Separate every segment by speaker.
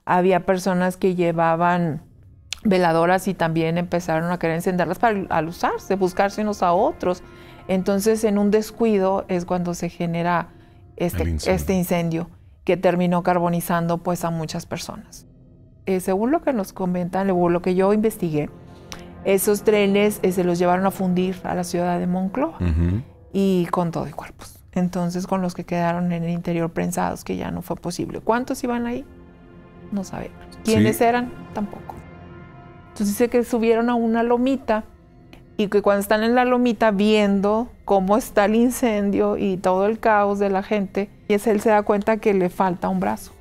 Speaker 1: Había personas que llevaban veladoras y también empezaron a querer encenderlas para alusarse, buscarse unos a otros. Entonces, en un descuido es cuando se genera este incendio que terminó carbonizando pues a muchas personas. Según lo que nos comentan, lo que yo investigué, esos trenes se los llevaron a fundir a la ciudad de Monclova y con todo y cuerpos. Entonces, con los que quedaron en el interior prensados, que ya no fue posible. ¿Cuántos iban ahí? No sabemos. ¿Quiénes eran? Tampoco. Entonces dice que subieron a una lomita y que cuando están en la lomita viendo cómo está el incendio y todo el caos de la gente, y él se da cuenta que le falta un brazo.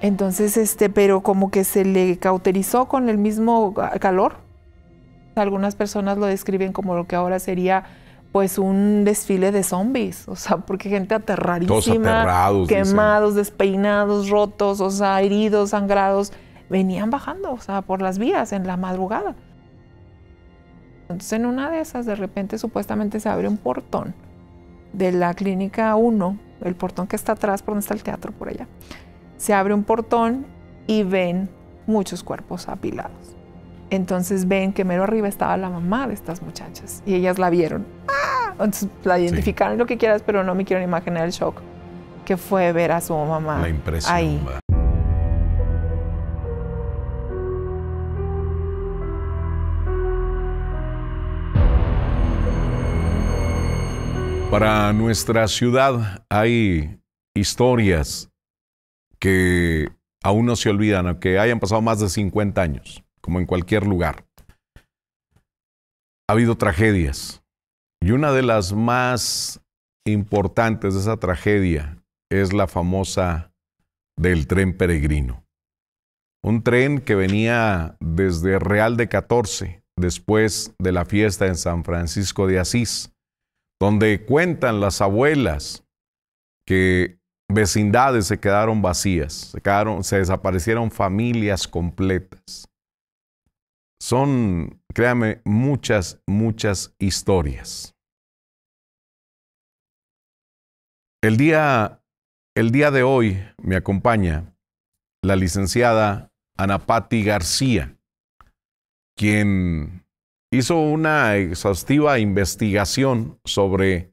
Speaker 1: Entonces, pero como que se le cauterizó con el mismo calor. Algunas personas lo describen como lo que ahora sería pues un desfile de zombies, o sea, porque gente aterradísima,
Speaker 2: todos aterrados,
Speaker 1: quemados, despeinados, rotos, o sea, heridos, sangrados, venían bajando, o sea, por las vías en la madrugada. Entonces, en una de esas, de repente, supuestamente se abre un portón de la Clínica 1, el portón que está atrás, por donde está el teatro, por allá. Se abre un portón y ven muchos cuerpos apilados. Entonces ven que mero arriba estaba la mamá de estas muchachas y ellas la vieron. ¡Ah! Entonces la identificaron, lo que quieras, pero no me quiero ni imaginar el shock que fue ver a su mamá
Speaker 2: la impresión,
Speaker 1: ahí.
Speaker 2: Para nuestra ciudad hay historias que aún no se olvidan, aunque hayan pasado más de 50 años, como en cualquier lugar. Ha habido tragedias, y una de las más importantes de esa tragedia es la famosa del tren peregrino. Un tren que venía desde Real de 14, después de la fiesta en San Francisco de Asís, donde cuentan las abuelas que vecindades se quedaron vacías, se desaparecieron familias completas. Son, créame, muchas historias. El día de hoy me acompaña la licenciada Anapati García, quien hizo una exhaustiva investigación sobre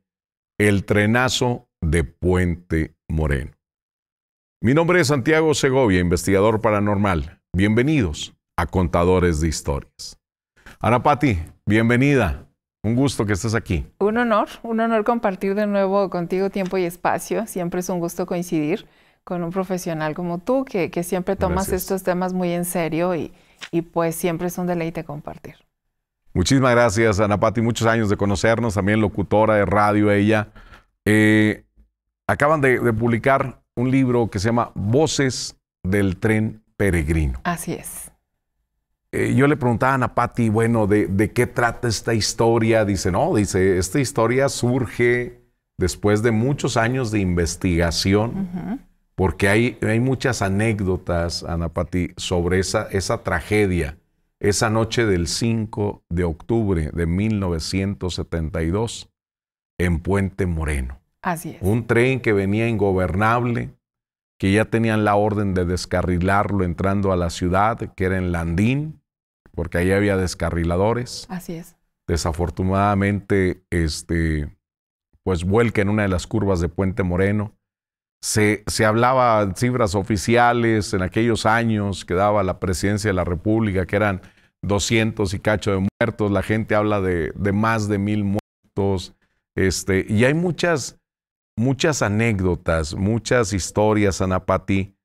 Speaker 2: el trenazo de Puente Moreno. Mi nombre es Santiago Segovia, investigador paranormal. Bienvenidos a Contadores de Historias. Anapati, bienvenida. Un gusto que estés aquí.
Speaker 1: Un honor compartir de nuevo contigo tiempo y espacio. Siempre es un gusto coincidir con un profesional como tú, que siempre tomas estos temas muy en serio y pues siempre es un deleite compartir.
Speaker 2: Muchísimas gracias, Anapati. Muchos años de conocernos, también locutora de radio ella. Acaban de publicar un libro que se llama Voces del Tren Peregrino.
Speaker 1: Así es.
Speaker 2: Yo le preguntaba a Anapati, bueno, ¿de qué trata esta historia? Dice, esta historia surge después de muchos años de investigación, porque hay muchas anécdotas, Anapati, sobre esa tragedia, esa noche del 5 de octubre de 1972 en Puente Moreno.
Speaker 1: Así es.
Speaker 2: Un tren que venía ingobernable, que ya tenían la orden de descarrilarlo entrando a la ciudad, que era en Landín, porque ahí había descarriladores.
Speaker 1: Así es.
Speaker 2: Desafortunadamente, pues vuelca en una de las curvas de Puente Moreno. Se hablaba en cifras oficiales en aquellos años que daba la presidencia de la República, que eran 200 y cacho de muertos. La gente habla de más de 1000 muertos. Y hay muchas anécdotas, muchas historias, Anapati,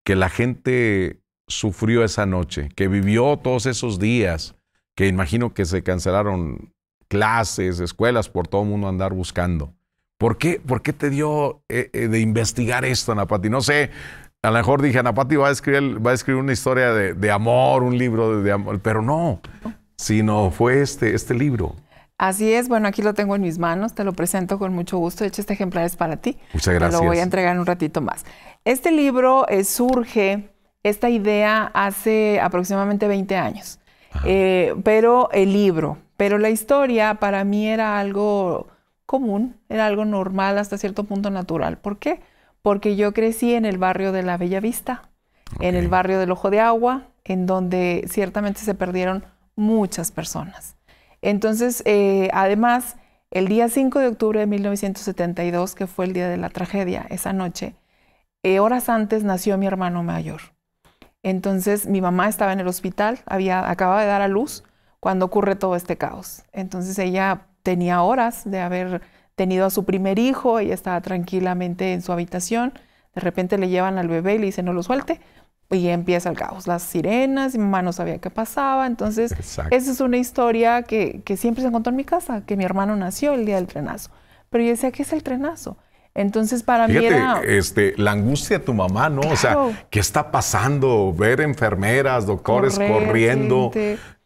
Speaker 2: que la gente sufrió esa noche, que vivió todos esos días, que imagino que se cancelaron clases, escuelas, por todo el mundo andar buscando. ¿Por qué te dio de investigar esto, Anapati? No sé, a lo mejor dije, Anapati va a escribir una historia de amor, un libro de amor, pero no, sino fue este libro.
Speaker 1: Así es, bueno, aquí lo tengo en mis manos, te lo presento con mucho gusto. De hecho, este ejemplar es para ti.
Speaker 2: Muchas gracias.
Speaker 1: Te lo voy a entregar en un ratito más. Este libro surge, esta idea hace aproximadamente 20 años, pero la historia para mí era algo común, era algo normal, hasta cierto punto natural. ¿Por qué? Porque yo crecí en el barrio de la Bella Vista. en el barrio del Ojo de Agua, en donde ciertamente se perdieron muchas personas. Entonces, además, el día 5 de octubre de 1972, que fue el día de la tragedia, esa noche, horas antes nació mi hermano mayor. Entonces, mi mamá estaba en el hospital, acababa de dar a luz cuando ocurre todo este caos. Entonces, ella tenía horas de haber tenido a su primer hijo, ella estaba tranquilamente en su habitación, de repente le llevan al bebé y le dicen no lo suelte, y empieza el caos, las sirenas, mi mamá no sabía qué pasaba. Entonces, esa es una historia que siempre se contó en mi casa, que mi hermano nació el día del trenazo. Pero yo decía, ¿qué es el trenazo? Entonces, para mí era...
Speaker 2: la angustia de tu mamá, ¿no? Claro. O sea, ¿qué está pasando? Ver enfermeras, doctores corriendo,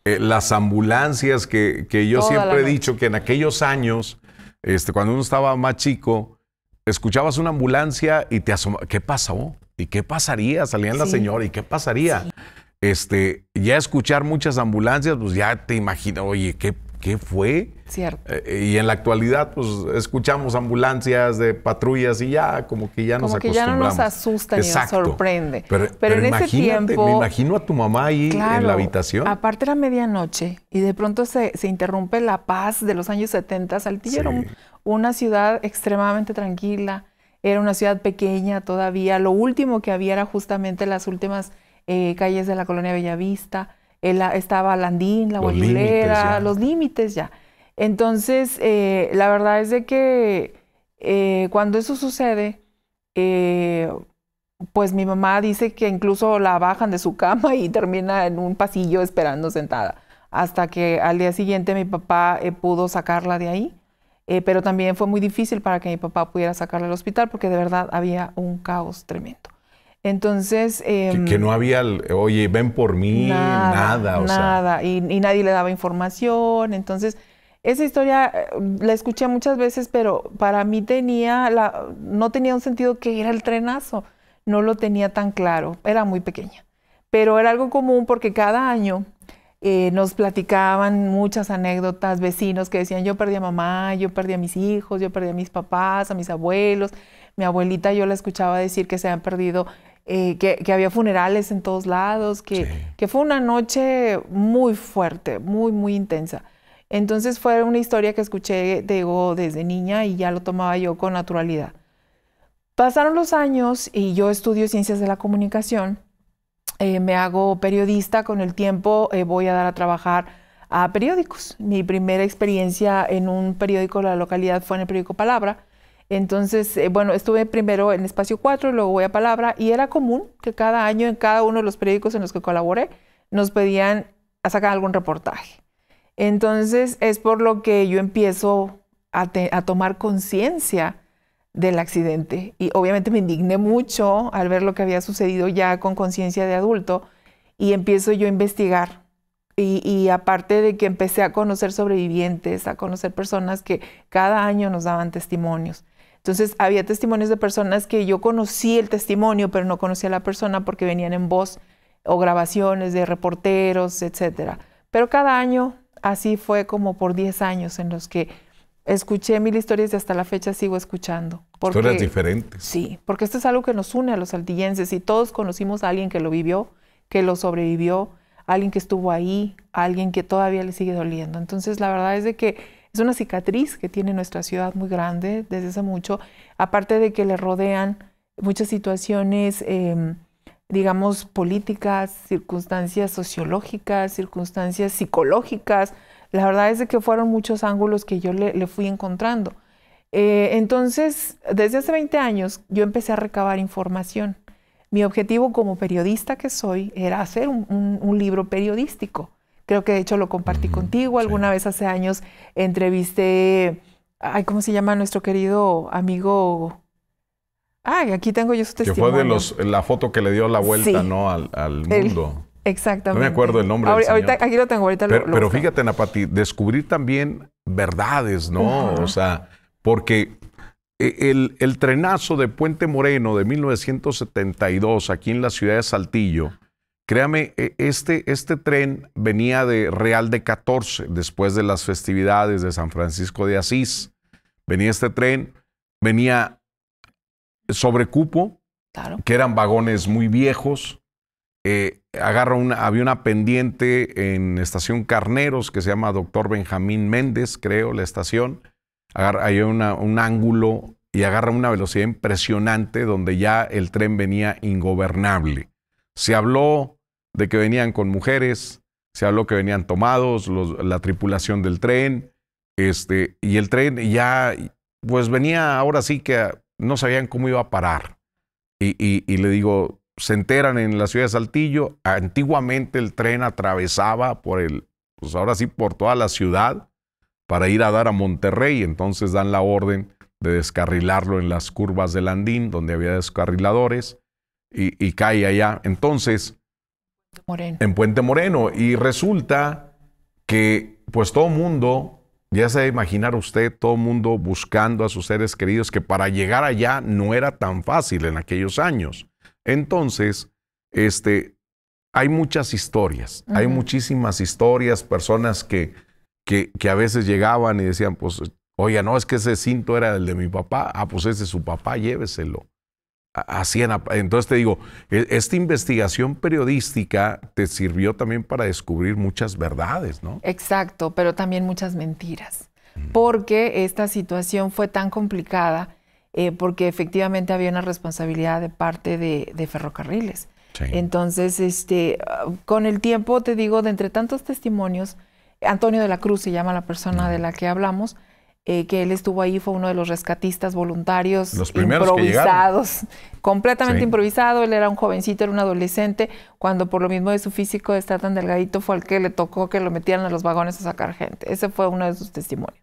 Speaker 2: las ambulancias que yo siempre he dicho que en aquellos años, cuando uno estaba más chico, escuchabas una ambulancia y te asomabas. ¿Qué pasó? ¿Y qué pasaría? Salían la señora, ¿y qué pasaría? Sí. Ya escuchar muchas ambulancias, pues ya te imaginas, oye, ¿qué fue?
Speaker 1: Cierto.
Speaker 2: Y en la actualidad, pues escuchamos ambulancias de patrullas y ya como que ya nos acostumbramos.
Speaker 1: Como que ya no nos asusta ni nos sorprende.
Speaker 2: Pero
Speaker 1: en ese tiempo...
Speaker 2: Me imagino a tu mamá ahí en la habitación.
Speaker 1: Aparte era medianoche y de pronto se interrumpe la paz de los años 70. Saltillo era una ciudad extremadamente tranquila. Era una ciudad pequeña todavía. Lo último que había era justamente las últimas calles de la colonia Bellavista. Estaba Landín, La Guayulera, los límites ya. Entonces, la verdad es de que cuando eso sucede, pues mi mamá dice que incluso la bajan de su cama y termina en un pasillo esperando sentada. Hasta que al día siguiente mi papá pudo sacarla de ahí. Pero también fue muy difícil para que mi papá pudiera sacarla al hospital porque de verdad había un caos tremendo. Entonces...
Speaker 2: que no había, oye, ven por mí, nada.
Speaker 1: Nada, y nadie le daba información. Entonces, esa historia la escuché muchas veces, pero para mí no tenía un sentido que era el trenazo. No lo tenía tan claro, era muy pequeña. Pero era algo común porque cada año... nos platicaban muchas anécdotas, vecinos que decían, yo perdí a mamá, yo perdí a mis hijos, yo perdí a mis papás, a mis abuelos. Mi abuelita yo la escuchaba decir que se habían perdido, que había funerales en todos lados, que fue una noche muy fuerte, muy, muy intensa. Entonces fue una historia que escuché, digo, desde niña y ya lo tomaba yo con naturalidad. Pasaron los años y yo estudio Ciencias de la Comunicación. Me hago periodista, con el tiempo voy a dar a trabajar a periódicos. Mi primera experiencia en un periódico de la localidad fue en el periódico Palabra. Entonces, bueno, estuve primero en Espacio 4, luego voy a Palabra, y era común que cada año en cada uno de los periódicos en los que colaboré nos pedían a sacar algún reportaje. Entonces, es por lo que yo empiezo a tomar conciencia del accidente. Y obviamente me indigné mucho al ver lo que había sucedido ya con conciencia de adulto y empiezo yo a investigar. Y aparte de que empecé a conocer sobrevivientes, a conocer personas que cada año nos daban testimonios. Entonces había testimonios de personas que yo conocí el testimonio, pero no conocía a la persona porque venían en voz o grabaciones de reporteros, etc. Pero cada año, así fue como por 10 años en los que escuché 1000 historias y hasta la fecha sigo escuchando.
Speaker 2: Historias diferentes.
Speaker 1: Sí, porque esto es algo que nos une a los saltillenses y todos conocimos a alguien que lo vivió, que lo sobrevivió, alguien que estuvo ahí, alguien que todavía le sigue doliendo. Entonces, la verdad es de que es una cicatriz que tiene nuestra ciudad muy grande desde hace mucho, aparte de que le rodean muchas situaciones, digamos, políticas, circunstancias sociológicas, circunstancias psicológicas. La verdad es de que fueron muchos ángulos que yo le fui encontrando. Entonces, desde hace 20 años, yo empecé a recabar información. Mi objetivo como periodista que soy era hacer un libro periodístico. Creo que de hecho lo compartí contigo. Alguna vez hace años entrevisté, ¿cómo se llama nuestro querido amigo? Aquí tengo yo su testimonio.
Speaker 2: Que fue de la foto que le dio la vuelta, ¿no? al mundo.
Speaker 1: Exactamente.
Speaker 2: No me acuerdo el nombre del
Speaker 1: ahorita, aquí lo tengo, ahorita
Speaker 2: pero fíjate, Ana Pati, descubrir también verdades, ¿no? O sea, porque el trenazo de Puente Moreno de 1972 aquí en la ciudad de Saltillo, créame, este tren venía de Real de 14, después de las festividades de San Francisco de Asís. Venía este tren, venía sobre cupo, claro, que eran vagones muy viejos, había una pendiente en Estación Carneros que se llama Doctor Benjamín Méndez, creo, la estación. Hay un ángulo y agarra una velocidad impresionante donde ya el tren venía ingobernable. Se habló de que venían con mujeres, se habló que venían tomados, la tripulación del tren, y el tren ya, pues venía ahora sí que no sabían cómo iba a parar. Y le digo, se enteran en la ciudad de Saltillo, antiguamente el tren atravesaba pues ahora sí por toda la ciudad para ir a dar a Monterrey, entonces dan la orden de descarrilarlo en las curvas de Landín, donde había descarriladores, y cae allá. Entonces, en Puente Moreno. Y resulta que, pues todo mundo, ya se debe imaginar usted, todo mundo buscando a sus seres queridos, que para llegar allá no era tan fácil en aquellos años. Entonces, hay muchas historias, hay muchísimas historias, personas que a veces llegaban y decían, pues, oye, no, es que ese cinto era el de mi papá. Ah, pues ese es su papá, lléveselo. Entonces te digo, esta investigación periodística te sirvió también para descubrir muchas verdades, ¿no?
Speaker 1: Exacto, pero también muchas mentiras. Porque esta situación fue tan complicada, porque efectivamente había una responsabilidad de parte de Ferrocarriles. Sí. Entonces, con el tiempo, te digo, de entre tantos testimonios, Antonio de la Cruz se llama la persona de la que hablamos, que él estuvo ahí, fue uno de los rescatistas voluntarios,
Speaker 2: los primeros
Speaker 1: improvisados,
Speaker 2: que
Speaker 1: completamente
Speaker 2: sí.
Speaker 1: improvisado. Él era un jovencito, era un adolescente, cuando por lo mismo de su físico de estar tan delgadito fue al que le tocó que lo metieran a los vagones a sacar gente. Ese fue uno de sus testimonios.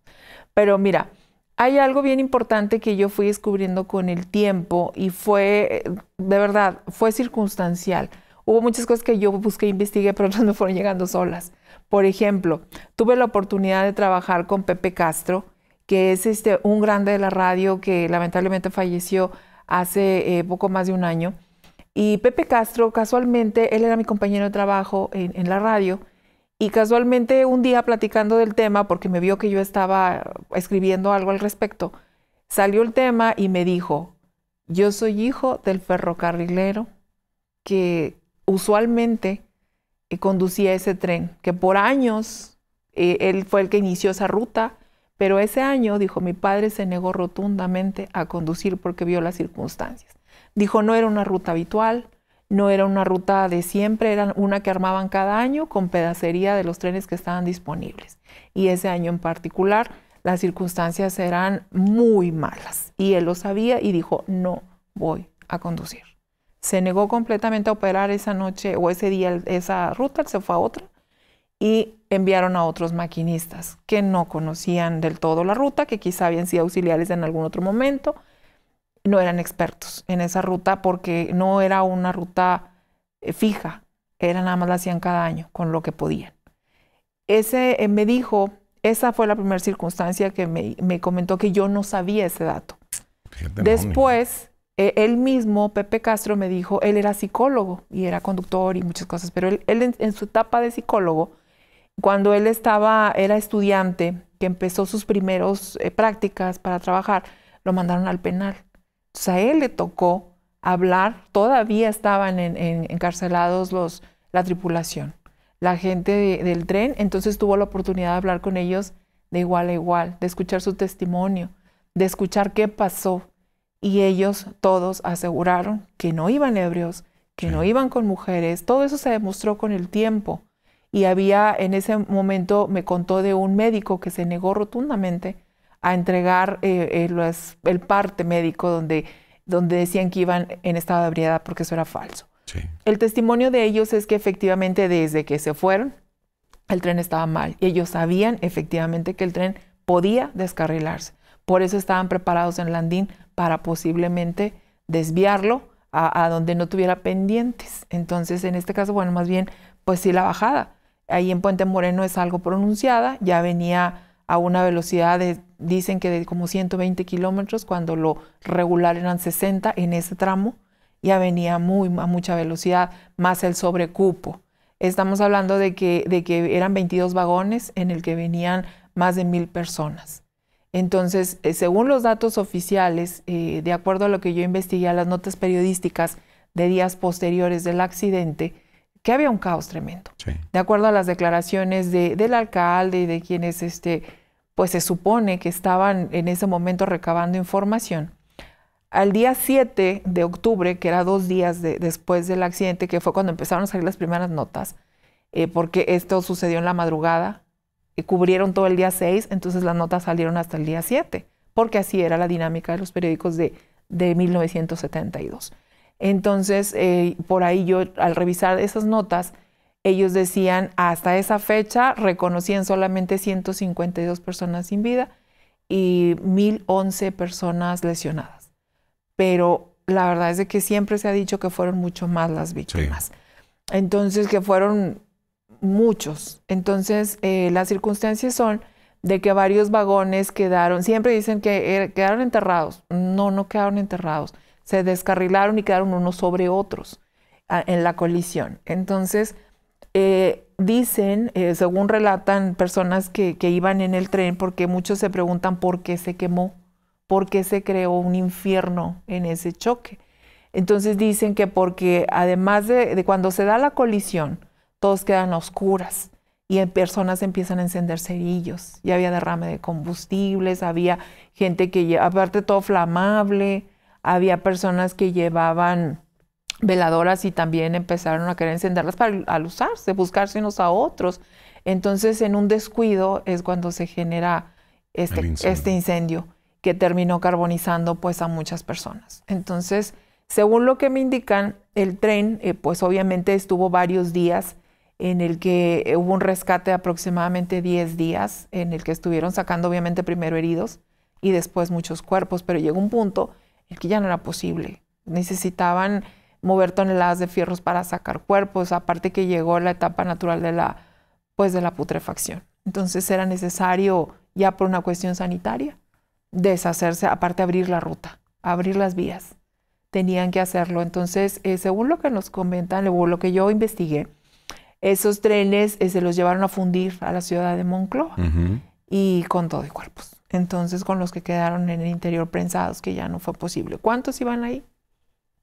Speaker 1: Pero mira, hay algo bien importante que yo fui descubriendo con el tiempo y fue, de verdad, fue circunstancial. Hubo muchas cosas que yo busqué, investigué, pero otras me fueron llegando solas. Por ejemplo, tuve la oportunidad de trabajar con Pepe Castro, que es un grande de la radio que lamentablemente falleció hace poco más de un año. Y Pepe Castro, casualmente, él era mi compañero de trabajo en la radio, y casualmente un día platicando del tema, porque me vio que yo estaba escribiendo algo al respecto, salió el tema y me dijo, yo soy hijo del ferrocarrilero que usualmente conducía ese tren, que por años él fue el que inició esa ruta, pero ese año, dijo, mi padre se negó rotundamente a conducir porque vio las circunstancias. Dijo, no era una ruta habitual, no era una ruta de siempre, era una que armaban cada año con pedacería de los trenes que estaban disponibles. Y ese año en particular, las circunstancias eran muy malas. Y él lo sabía y dijo, no voy a conducir. Se negó completamente a operar esa noche o ese día esa ruta, se fue a otra. Y enviaron a otros maquinistas que no conocían del todo la ruta, que quizá habían sido auxiliares en algún otro momento. No eran expertos en esa ruta porque no era una ruta fija, nada más la hacían cada año con lo que podían. Me dijo, esa fue la primera circunstancia que me comentó que yo no sabía ese dato. Después, él mismo, Pepe Castro, me dijo, él era psicólogo y era conductor y muchas cosas, pero él en su etapa de psicólogo, cuando él era estudiante, que empezó sus primeros prácticas para trabajar, lo mandaron al penal. Entonces a él le tocó hablar, todavía estaban encarcelados la tripulación, la gente del tren, entonces tuvo la oportunidad de hablar con ellos de igual a igual, de escuchar su testimonio, de escuchar qué pasó. Y ellos todos aseguraron que no iban ebrios, que no iban con mujeres. Todo eso se demostró con el tiempo. Y en ese momento me contó de un médico que se negó rotundamente a entregar el parte médico donde decían que iban en estado de ebriedad porque eso era falso. Sí. El testimonio de ellos es que efectivamente desde que se fueron, el tren estaba mal. Y ellos sabían efectivamente que el tren podía descarrilarse. Por eso estaban preparados en Landín para posiblemente desviarlo a donde no tuviera pendientes. Entonces, en este caso, bueno, más bien, pues sí, la bajada. Ahí en Puente Moreno es algo pronunciada, ya venía a una velocidad dicen que de como 120 kilómetros, cuando lo regular eran 60 en ese tramo, ya venía a mucha velocidad, más el sobrecupo. Estamos hablando de que eran 22 vagones en el que venían más de 1000 personas. Entonces, según los datos oficiales, de acuerdo a lo que yo investigué, a las notas periodísticas de días posteriores del accidente, que había un caos tremendo.
Speaker 2: Sí.
Speaker 1: De acuerdo a las declaraciones del alcalde y de quienes pues se supone que estaban en ese momento recabando información. Al día 7 de octubre, que era 2 días después del accidente, que fue cuando empezaron a salir las primeras notas, porque esto sucedió en la madrugada, cubrieron todo el día 6, entonces las notas salieron hasta el día 7, porque así era la dinámica de los periódicos de 1972. Entonces, por ahí yo, al revisar esas notas, ellos decían, hasta esa fecha reconocían solamente 152 personas sin vida y 1,011 personas lesionadas. Pero la verdad es de que siempre se ha dicho que fueron mucho más las víctimas. Sí. Entonces, que fueron muchos. Entonces, las circunstancias son de que varios vagones quedaron, siempre dicen que quedaron enterrados. No quedaron enterrados. Se descarrilaron y quedaron unos sobre otros en la colisión. Entonces, dicen, según relatan personas que iban en el tren, porque muchos se preguntan por qué se quemó, por qué se creó un infierno en ese choque. Entonces dicen que porque además de cuando se da la colisión, todos quedan a oscuras y en personas empiezan a encender cerillos. Y había derrame de combustibles, había gente que, aparte todo flamable, había personas que llevaban veladoras y también empezaron a querer encenderlas para alusarse, buscarse unos a otros. Entonces, en un descuido es cuando se genera este incendio que terminó carbonizando pues a muchas personas. Entonces, según lo que me indican, el tren pues obviamente estuvo varios días en el que hubo un rescate de aproximadamente 10 días, en el que estuvieron sacando obviamente primero heridos y después muchos cuerpos, pero llegó un punto en el que ya no era posible. Necesitaban mover toneladas de fierros para sacar cuerpos, aparte que llegó la etapa natural de la putrefacción. Entonces era necesario, ya por una cuestión sanitaria, deshacerse, aparte abrir la ruta, abrir las vías. Tenían que hacerlo. Entonces, según lo que nos comentan, o lo que yo investigué, esos trenes se los llevaron a fundir a la ciudad de Monclova y con todo y cuerpos. Entonces, con los que quedaron en el interior prensados, que ya no fue posible. ¿Cuántos iban ahí?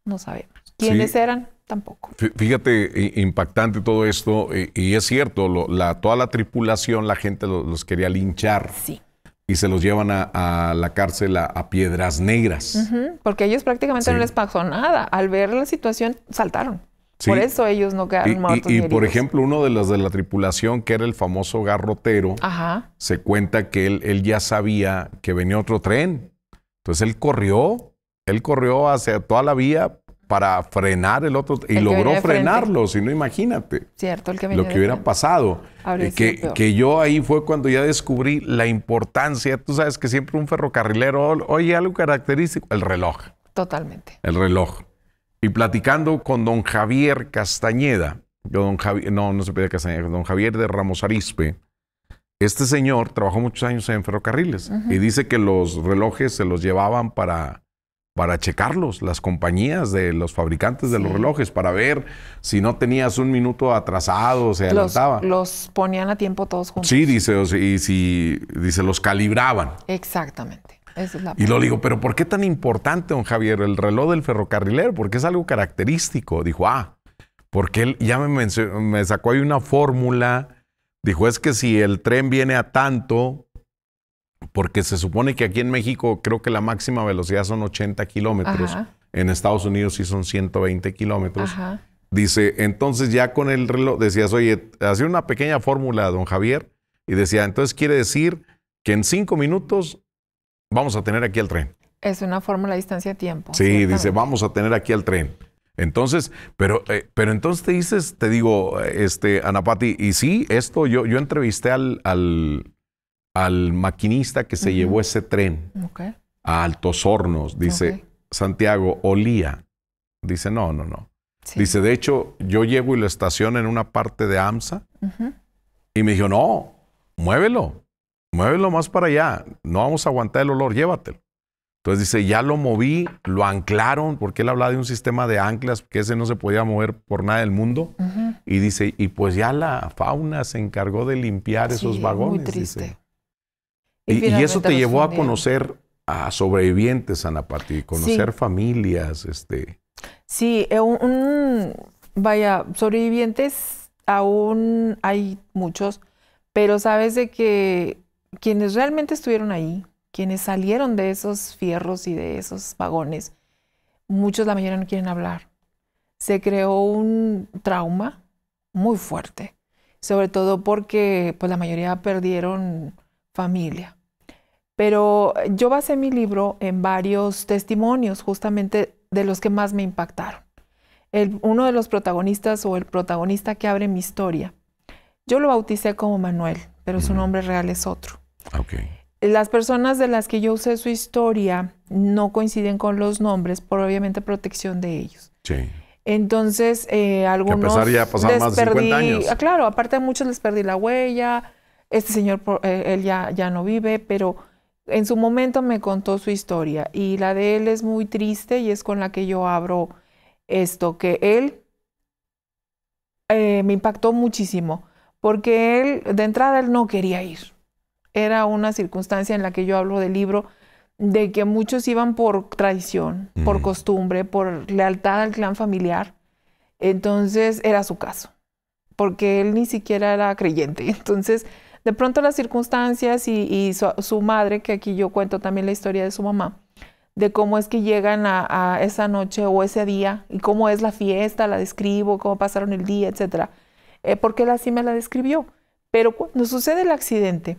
Speaker 1: No sabemos. ¿Quiénes eran? Tampoco.
Speaker 2: Fíjate, impactante todo esto. Y es cierto, toda la tripulación, la gente los quería linchar.
Speaker 1: Sí.
Speaker 2: Y se los llevan a la cárcel a Piedras Negras.
Speaker 1: Porque a ellos prácticamente no les pasó nada. Al ver la situación, saltaron. Sí. Por eso ellos no quedaron muertos ni heridos.
Speaker 2: Por ejemplo, uno de los de la tripulación, que era el famoso garrotero, se cuenta que él ya sabía que venía otro tren. Entonces él corrió hacia toda la vía para frenar el otro, y logró frenarlo, si no, imagínate.
Speaker 1: Cierto, el que venía
Speaker 2: lo que hubiera pasado. Que yo ahí fue cuando ya descubrí la importancia. Tú sabes que siempre un ferrocarrilero, oye, algo característico, el reloj.
Speaker 1: Totalmente.
Speaker 2: El reloj. Y platicando con don Javier Castañeda, don Javier de Ramos Arizpe, este señor trabajó muchos años en ferrocarriles y dice que los relojes se los llevaban para checarlos, las compañías de los fabricantes de los relojes, para ver si no tenías un minuto atrasado, se adelantaba.
Speaker 1: Los ponían a tiempo todos juntos.
Speaker 2: Sí, dice, los calibraban.
Speaker 1: Exactamente. Esa es la
Speaker 2: y lo digo, pero ¿por qué tan importante, don Javier, el reloj del ferrocarrilero? Porque es algo característico. Dijo, porque él ya me sacó ahí una fórmula. Dijo, es que si el tren viene a tanto, porque se supone que aquí en México creo que la máxima velocidad son 80 kilómetros. En Estados Unidos sí son 120 kilómetros. Dice, entonces ya con el reloj decías, oye, hacía una pequeña fórmula, don Javier, y decía, entonces quiere decir que en 5 minutos vamos a tener aquí el tren.
Speaker 1: Es una fórmula de distancia-tiempo.
Speaker 2: Sí, dice, vamos a tener aquí el tren. Entonces, pero entonces te digo, Ana Pati, y sí, esto yo entrevisté al maquinista que se llevó ese tren a Altos Hornos. Dice, Santiago, olía. Dice, no. Sí. Dice, de hecho, yo llego y lo estaciono en una parte de AMSA y me dijo, no, muévelo más para allá. No vamos a aguantar el olor, llévatelo. Entonces dice, ya lo moví, lo anclaron, porque él hablaba de un sistema de anclas, que ese no se podía mover por nada del mundo. Y dice, y pues ya la fauna se encargó de limpiar esos vagones. Muy triste. Dice. Y eso te llevó a conocer a sobrevivientes, Ana Pati, conocer familias.
Speaker 1: Sí, Vaya, sobrevivientes aún hay muchos, pero sabes de que quienes realmente estuvieron ahí, quienes salieron de esos fierros y de esos vagones, muchos, la mayoría no quieren hablar. Se creó un trauma muy fuerte, sobre todo porque pues, la mayoría perdieron familia. Pero yo basé mi libro en varios testimonios, justamente de los que más me impactaron. Uno de los protagonistas o el protagonista que abre mi historia, yo lo bauticé como Manuel, pero su nombre real es otro.
Speaker 2: Okay.
Speaker 1: Las personas de las que yo usé su historia no coinciden con los nombres por obviamente protección de ellos.
Speaker 2: Sí.
Speaker 1: Entonces, algunos
Speaker 2: que a pesar ya pasaron más de 50 años.
Speaker 1: Claro, aparte a muchos les perdí la huella. Este señor, él ya no vive, pero en su momento me contó su historia y la de él es muy triste y es con la que yo abro esto, que él me impactó muchísimo, porque él, de entrada, él no quería ir. Era una circunstancia en la que yo hablo del libro, de que muchos iban por tradición, por costumbre, por lealtad al clan familiar. Entonces, era su caso, porque él ni siquiera era creyente. Entonces, de pronto las circunstancias y su madre, que aquí yo cuento también la historia de su mamá, de cómo es que llegan a esa noche o ese día y cómo es la fiesta, la describo, cómo pasaron el día, etc. Porque él así me la describió. Pero cuando sucede el accidente,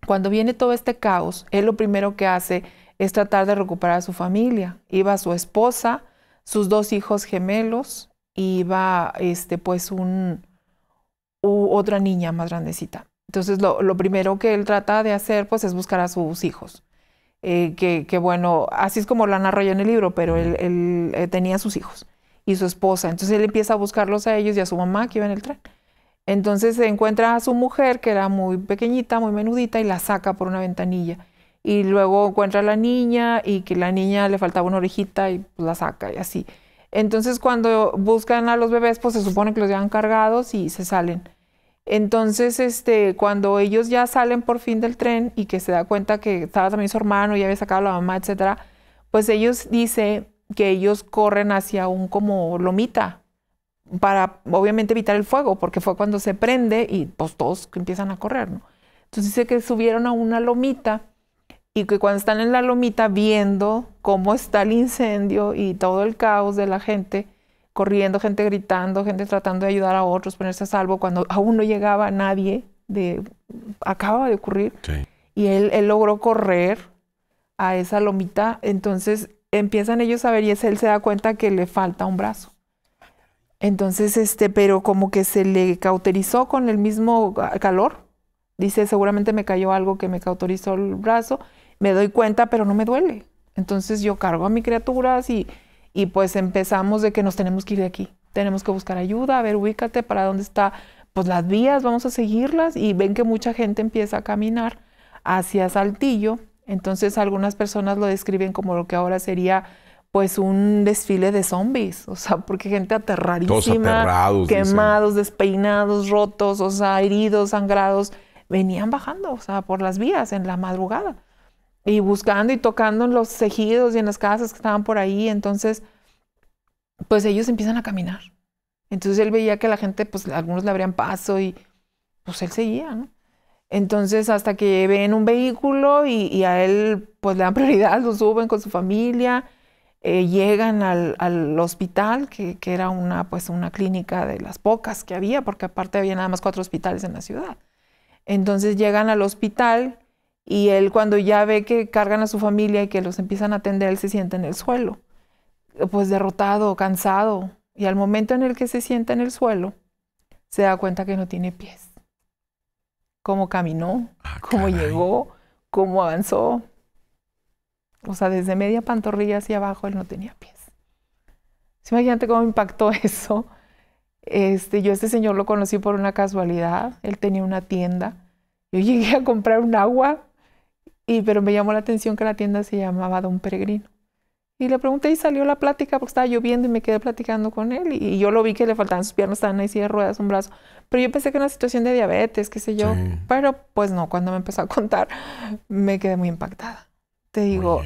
Speaker 1: cuando viene todo este caos, él lo primero que hace es tratar de recuperar a su familia. Iba su esposa, sus 2 hijos gemelos, iba pues otra niña más grandecita. Entonces lo primero que él trata de hacer pues es buscar a sus hijos. Que bueno, así es como la narro yo en el libro, pero él tenía sus hijos y su esposa. Entonces él empieza a buscarlos a ellos y a su mamá que iba en el tren. Entonces se encuentra a su mujer, que era muy pequeñita, muy menudita, y la saca por una ventanilla. Y luego encuentra a la niña y que la niña le faltaba una orejita y pues, la saca y así. Entonces cuando buscan a los bebés, pues se supone que los llevan cargados y se salen. Entonces, cuando ellos ya salen por fin del tren y que se da cuenta que estaba también su hermano y había sacado a la mamá, etcétera, pues ellos dicen que ellos corren hacia un como lomita para obviamente evitar el fuego, porque fue cuando se prende y pues todos empiezan a correr, ¿no? Entonces dice que subieron a una lomita y que cuando están en la lomita viendo cómo está el incendio y todo el caos de la gente, corriendo, gente gritando, gente tratando de ayudar a otros, ponerse a salvo, cuando aún no llegaba nadie, acaba de ocurrir,
Speaker 2: Sí.
Speaker 1: y él logró correr a esa lomita. Entonces empiezan ellos a ver y él se da cuenta que le falta un brazo. Entonces, pero como que se le cauterizó con el mismo calor. Dice, seguramente me cayó algo que me cauterizó el brazo, me doy cuenta, pero no me duele. Entonces yo cargo a mis criaturas y pues empezamos de que nos tenemos que ir de aquí. Tenemos que buscar ayuda, a ver, ubícate para dónde está, pues las vías, vamos a seguirlas. Y ven que mucha gente empieza a caminar hacia Saltillo. Entonces algunas personas lo describen como lo que ahora sería pues un desfile de zombies, o sea, porque gente aterradísima,
Speaker 2: Todos aterrados,
Speaker 1: quemados, despeinados, rotos, o sea, heridos, sangrados, venían bajando, o sea, por las vías en la madrugada y buscando y tocando en los ejidos y en las casas que estaban por ahí. Entonces, pues ellos empiezan a caminar. Entonces él veía que la gente, pues algunos le abrían paso y pues él seguía, ¿no? Entonces, hasta que ven un vehículo y a él, pues le dan prioridad, lo suben con su familia. Llegan al hospital, que era una clínica de las pocas que había, porque aparte había nada más 4 hospitales en la ciudad. Entonces llegan al hospital y él, cuando ya ve que cargan a su familia y que los empiezan a atender, él se sienta en el suelo, pues derrotado, cansado. Y al momento en el que se sienta en el suelo, se da cuenta que no tiene pies. Cómo caminó, cómo llegó, cómo avanzó. O sea, desde media pantorrilla hacia abajo él no tenía pies. Imagínate cómo impactó eso. Yo este señor lo conocí por una casualidad. Él tenía una tienda. Yo llegué a comprar un agua, pero me llamó la atención que la tienda se llamaba Don Peregrino. Y le pregunté y salió la plática porque estaba lloviendo y me quedé platicando con él. Y yo lo vi que le faltaban sus piernas, estaban ahí de ruedas, un brazo. Pero yo pensé que era una situación de diabetes, qué sé yo. Sí. Pero pues no, cuando me empezó a contar me quedé muy impactada. Te digo,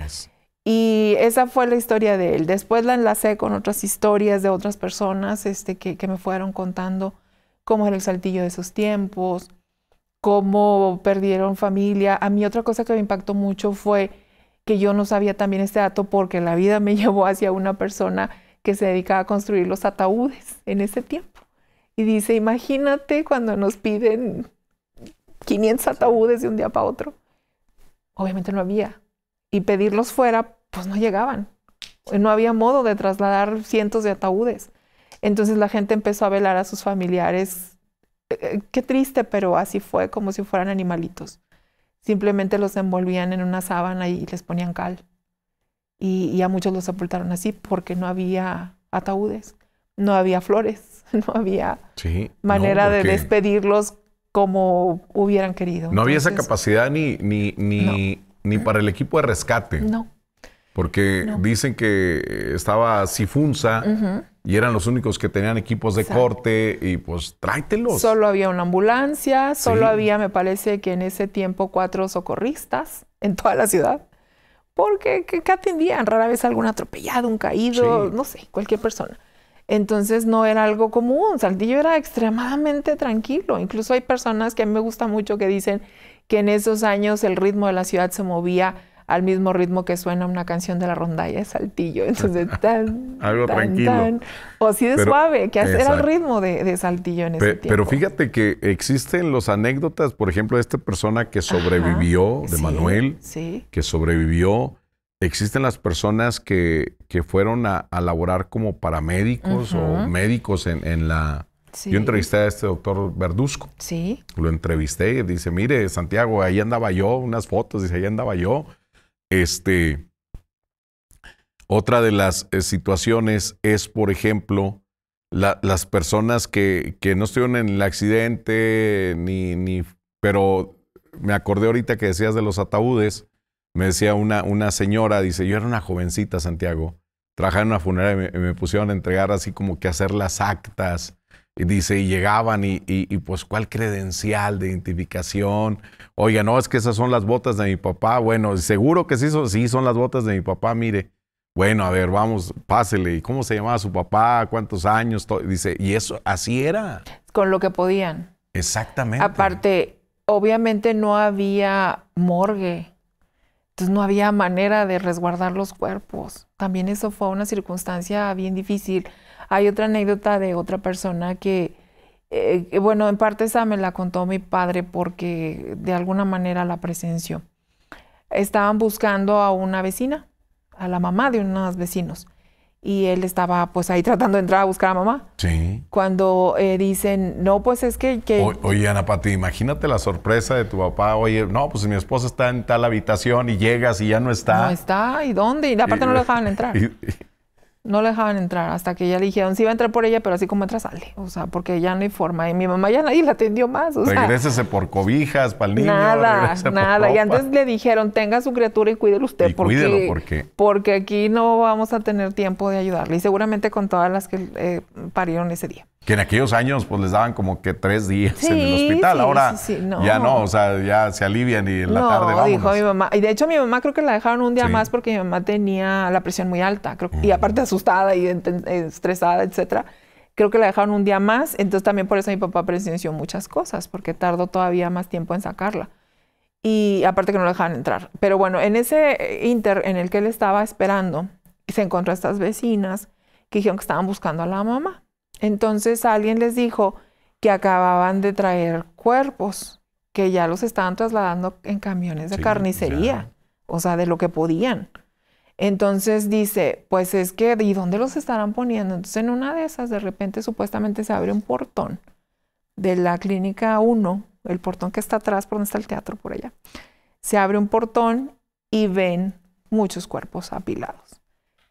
Speaker 1: Y esa fue la historia de él. Después la enlacé con otras historias de otras personas que me fueron contando cómo era el Saltillo de esos tiempos, cómo perdieron familia. A mí otra cosa que me impactó mucho fue que yo no sabía también este dato porque la vida me llevó hacia una persona que se dedicaba a construir los ataúdes en ese tiempo. Y dice, imagínate cuando nos piden 500 ataúdes de un día para otro. Obviamente no había. Y pedirlos fuera, pues no llegaban. No había modo de trasladar cientos de ataúdes. Entonces la gente empezó a velar a sus familiares. Qué triste, pero así fue, como si fueran animalitos. Simplemente los envolvían en una sábana y les ponían cal. Y a muchos los sepultaron así porque no había ataúdes, no había flores, no había manera de despedirlos como hubieran querido.
Speaker 2: No había esa capacidad ni para el equipo de rescate.
Speaker 1: No.
Speaker 2: Porque dicen que estaba Sifunza y eran los únicos que tenían equipos de corte y pues tráetelos.
Speaker 1: Solo había una ambulancia, solo había, me parece que en ese tiempo 4 socorristas en toda la ciudad. Porque ¿qué atendían? Rara vez algún atropellado, un caído, no sé, cualquier persona. Entonces no era algo común. Saltillo era extremadamente tranquilo. Incluso hay personas que a mí me gusta mucho que dicen que en esos años el ritmo de la ciudad se movía al mismo ritmo que suena una canción de la rondalla de Saltillo. Entonces,
Speaker 2: algo tranquilo.
Speaker 1: O así de suave, que era el ritmo de Saltillo en ese tiempo.
Speaker 2: Pero fíjate que existen las anécdotas, por ejemplo, de esta persona que sobrevivió, de Manuel, que sobrevivió. Existen las personas que fueron a laborar como paramédicos o médicos en la... Yo entrevisté a este doctor Verduzco. Lo entrevisté y dice, mire, Santiago, ahí andaba yo, unas fotos, dice, ahí andaba yo. Otra de las situaciones es, por ejemplo, las personas que no estuvieron en el accidente, pero me acordé ahorita que decías de los ataúdes. Me decía una señora, dice, yo era una jovencita, Santiago, trabajaba en una funeraria y me pusieron a entregar así como que hacer las actas. Y dice, y llegaban y pues, ¿cuál credencial de identificación? Oiga, no, es que esas son las botas de mi papá. Bueno, seguro que sí son las botas de mi papá, mire. Bueno, a ver, vamos, pásele. ¿Y cómo se llamaba su papá? ¿Cuántos años? Dice, y eso, así era.
Speaker 1: Con lo que podían.
Speaker 2: Exactamente.
Speaker 1: Aparte, obviamente no había morgue. Entonces no había manera de resguardar los cuerpos. También eso fue una circunstancia bien difícil. Hay otra anécdota de otra persona que, bueno, en parte esa me la contó mi padre porque de alguna manera la presenció. Estaban buscando a una vecina, a la mamá de unos vecinos. Y él estaba pues ahí tratando de entrar a buscar a mamá.
Speaker 2: Sí.
Speaker 1: Cuando dicen, no, pues es que...
Speaker 2: Oye, Ana Pati, imagínate la sorpresa de tu papá. Oye, no, pues mi esposa está en tal habitación y llegas y ya no está.
Speaker 1: No está, ¿y dónde? Y aparte no lo dejaban entrar. No le dejaban entrar hasta que ya le dijeron, sí iba a entrar por ella, pero así como entra, sale. O sea, porque ya no hay forma. Y mi mamá ya nadie la atendió más.
Speaker 2: Regrésese por cobijas para el niño.
Speaker 1: Nada. Y antes le dijeron, tenga su criatura y cuídelo usted.
Speaker 2: Cuídelo, ¿por qué?
Speaker 1: Porque aquí no vamos a tener tiempo de ayudarle. Y seguramente con todas las que parieron ese día.
Speaker 2: Que en aquellos años pues les daban como que 3 días en el hospital. Ahora ya no, o sea, ya se alivian y en la tarde vámonos.
Speaker 1: Dijo mi mamá. Y de hecho mi mamá creo que la dejaron un día más porque mi mamá tenía la presión muy alta. Y aparte asustada y estresada, etcétera. Creo que la dejaron un día más. Entonces también por eso mi papá presenció muchas cosas, porque tardó todavía más tiempo en sacarla. Y aparte que no la dejaban entrar. Pero bueno, en ese inter en el que él estaba esperando, se encontró a estas vecinas que dijeron que estaban buscando a la mamá. Entonces alguien les dijo que acababan de traer cuerpos, que ya los estaban trasladando en camiones de carnicería, o sea, de lo que podían. Entonces dice, pues es que, ¿y dónde los estarán poniendo? Entonces en una de esas, de repente, supuestamente se abre un portón de la clínica 1, el portón que está atrás, por donde está el teatro, por allá. Se abre un portón y ven muchos cuerpos apilados.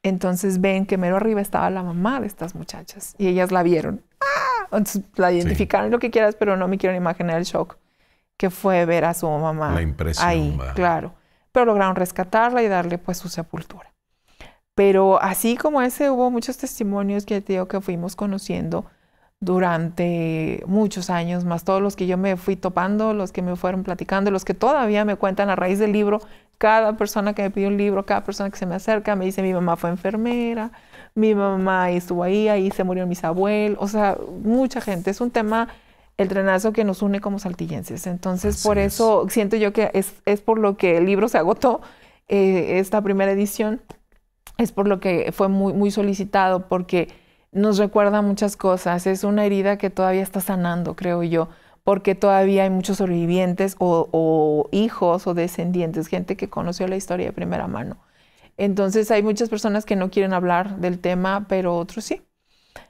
Speaker 1: Entonces ven que mero arriba estaba la mamá de estas muchachas y ellas la vieron. ¡Ah! Entonces la identificaron lo que quieras, pero no me quiero ni imaginar el shock que fue ver a su mamá
Speaker 2: la impresión,
Speaker 1: ahí, claro. Pero lograron rescatarla y darle pues su sepultura. Pero así como ese hubo muchos testimonios que te digo que fuimos conociendo durante muchos años, más todos los que yo me fui topando, los que me fueron platicando, los que todavía me cuentan a raíz del libro, cada persona que me pide un libro, cada persona que se me acerca, me dice, mi mamá fue enfermera, mi mamá estuvo ahí se murieron mis abuelos, o sea, mucha gente. Es un tema, el trenazo, que nos une como saltillenses. Entonces,
Speaker 2: Así
Speaker 1: por
Speaker 2: es.
Speaker 1: eso siento yo que es por lo que el libro se agotó, esta primera edición, es por lo que fue muy, muy solicitado, porque nos recuerda muchas cosas. Es una herida que todavía está sanando, creo yo, porque todavía hay muchos sobrevivientes o hijos o descendientes, gente que conoció la historia de primera mano. Entonces hay muchas personas que no quieren hablar del tema, pero otros sí.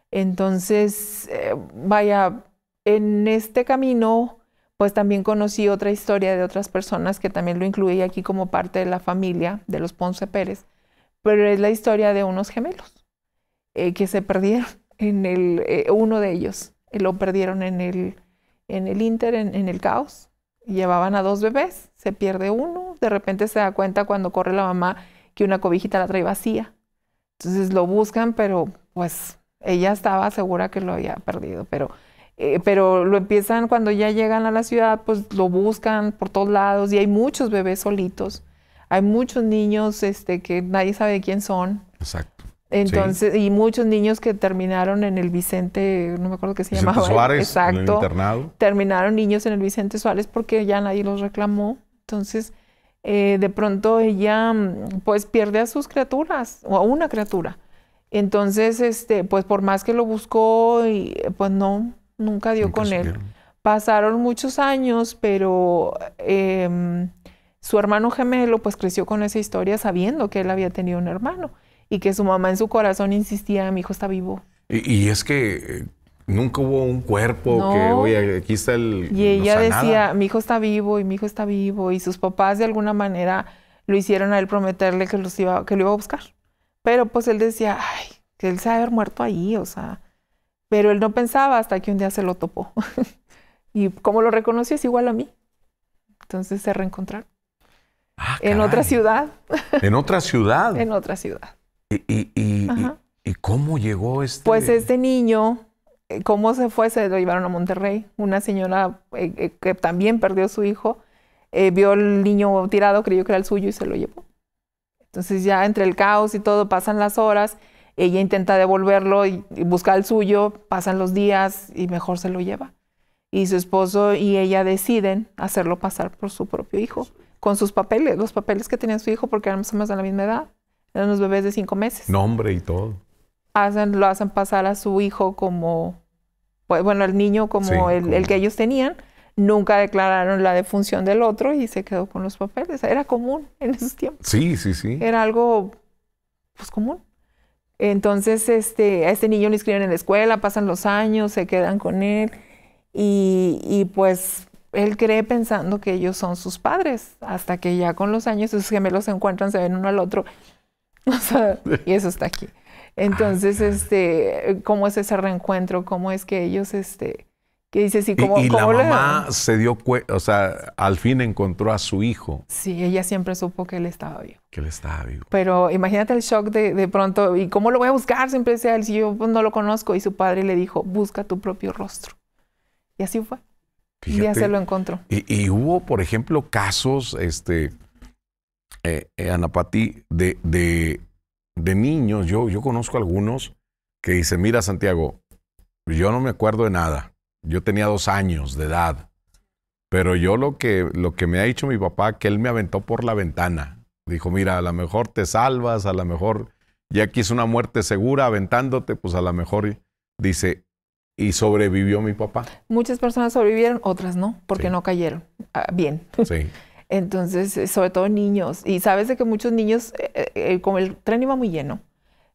Speaker 1: Entonces, vaya, en este camino, pues también conocí otra historia de otras personas que también lo incluí aquí como parte de la familia de los Ponce Pérez, pero es la historia de unos gemelos que se perdieron uno de ellos, lo perdieron en el Inter, en el caos. Llevaban a 2 bebés, se pierde uno, de repente se da cuenta cuando corre la mamá que una cobijita la trae vacía. Entonces lo buscan, pero pues ella estaba segura que lo había perdido. Pero lo empiezan, cuando ya llegan a la ciudad, pues lo buscan por todos lados y hay muchos bebés solitos. Hay muchos niños que nadie sabe de quién son.
Speaker 2: Exacto.
Speaker 1: Entonces, sí. Y muchos niños que terminaron en el Vicente, no me acuerdo qué se llamaba.
Speaker 2: Suárez,
Speaker 1: exacto,
Speaker 2: en el internado.
Speaker 1: Terminaron niños en el Vicente Suárez porque ya nadie los reclamó. Entonces, de pronto ella pues pierde a sus criaturas, o a una criatura. Entonces, pues por más que lo buscó, pues no, nunca dio con él. Pasaron muchos años, pero su hermano gemelo pues creció con esa historia sabiendo que él había tenido un hermano y que su mamá en su corazón insistía, mi hijo está vivo.
Speaker 2: Y es que nunca hubo un cuerpo
Speaker 1: no.
Speaker 2: que, oye, aquí está el...
Speaker 1: Y ella decía, mi hijo está vivo y mi hijo está vivo. Y sus papás de alguna manera lo hicieron a él prometerle que lo iba a buscar. Pero pues él decía, ay, que él se debe haber muerto ahí, o sea. Pero él no pensaba hasta que un día se lo topó. Y como lo reconoció, es igual a mí. Entonces se reencontraron. En otra ciudad.
Speaker 2: ¿En otra ciudad?
Speaker 1: En otra ciudad.
Speaker 2: ¿Y cómo llegó
Speaker 1: Pues este niño, ¿cómo se fue? Se lo llevaron a Monterrey. Una señora que también perdió a su hijo, vio al niño tirado, creyó que era el suyo y se lo llevó. Entonces ya entre el caos y todo pasan las horas, ella intenta devolverlo y buscar el suyo, pasan los días y mejor se lo lleva. Y su esposo y ella deciden hacerlo pasar por su propio hijo, con sus papeles, los papeles que tenía su hijo, porque eran más o menos de la misma edad. Eran unos bebés de 5 meses.
Speaker 2: Nombre y todo.
Speaker 1: Lo hacen pasar a su hijo como, pues, bueno, el niño como el que ellos tenían. Nunca declararon la defunción del otro y se quedó con los papeles. Era común en esos tiempos.
Speaker 2: Sí.
Speaker 1: Era algo, pues, común. Entonces, a este niño lo inscriben en la escuela, pasan los años, se quedan con él y pues él cree pensando que ellos son sus padres, hasta que ya con los años sus gemelos se encuentran, se ven uno al otro, o sea, y eso está aquí. Entonces, ¿cómo es ese reencuentro? ¿Cómo es que ellos, que dices, ¿cómo
Speaker 2: la mamá se dio cuenta, o sea, al fin encontró a su hijo?
Speaker 1: Sí, ella siempre supo que él estaba vivo.
Speaker 2: Que él estaba vivo.
Speaker 1: Pero imagínate el shock de pronto, ¿y cómo lo voy a buscar? Siempre decía él, si yo pues, no lo conozco. Y su padre le dijo, busca tu propio rostro. Y así fue.
Speaker 2: Fíjate,
Speaker 1: ya se lo encontró.
Speaker 2: Y hubo, por ejemplo, casos, Ana Pati, de niños. Yo conozco algunos que dicen, mira, Santiago, yo no me acuerdo de nada. Yo tenía 2 años de edad. Pero yo lo que me ha dicho mi papá, que él me aventó por la ventana. Dijo, mira, a lo mejor te salvas, a lo mejor ya quiso una muerte segura aventándote, pues a lo mejor, dice, y sobrevivió mi papá.
Speaker 1: Muchas personas sobrevivieron, otras no, porque no cayeron bien.
Speaker 2: Sí.
Speaker 1: Entonces, sobre todo niños. Y sabes de que muchos niños, como el tren iba muy lleno,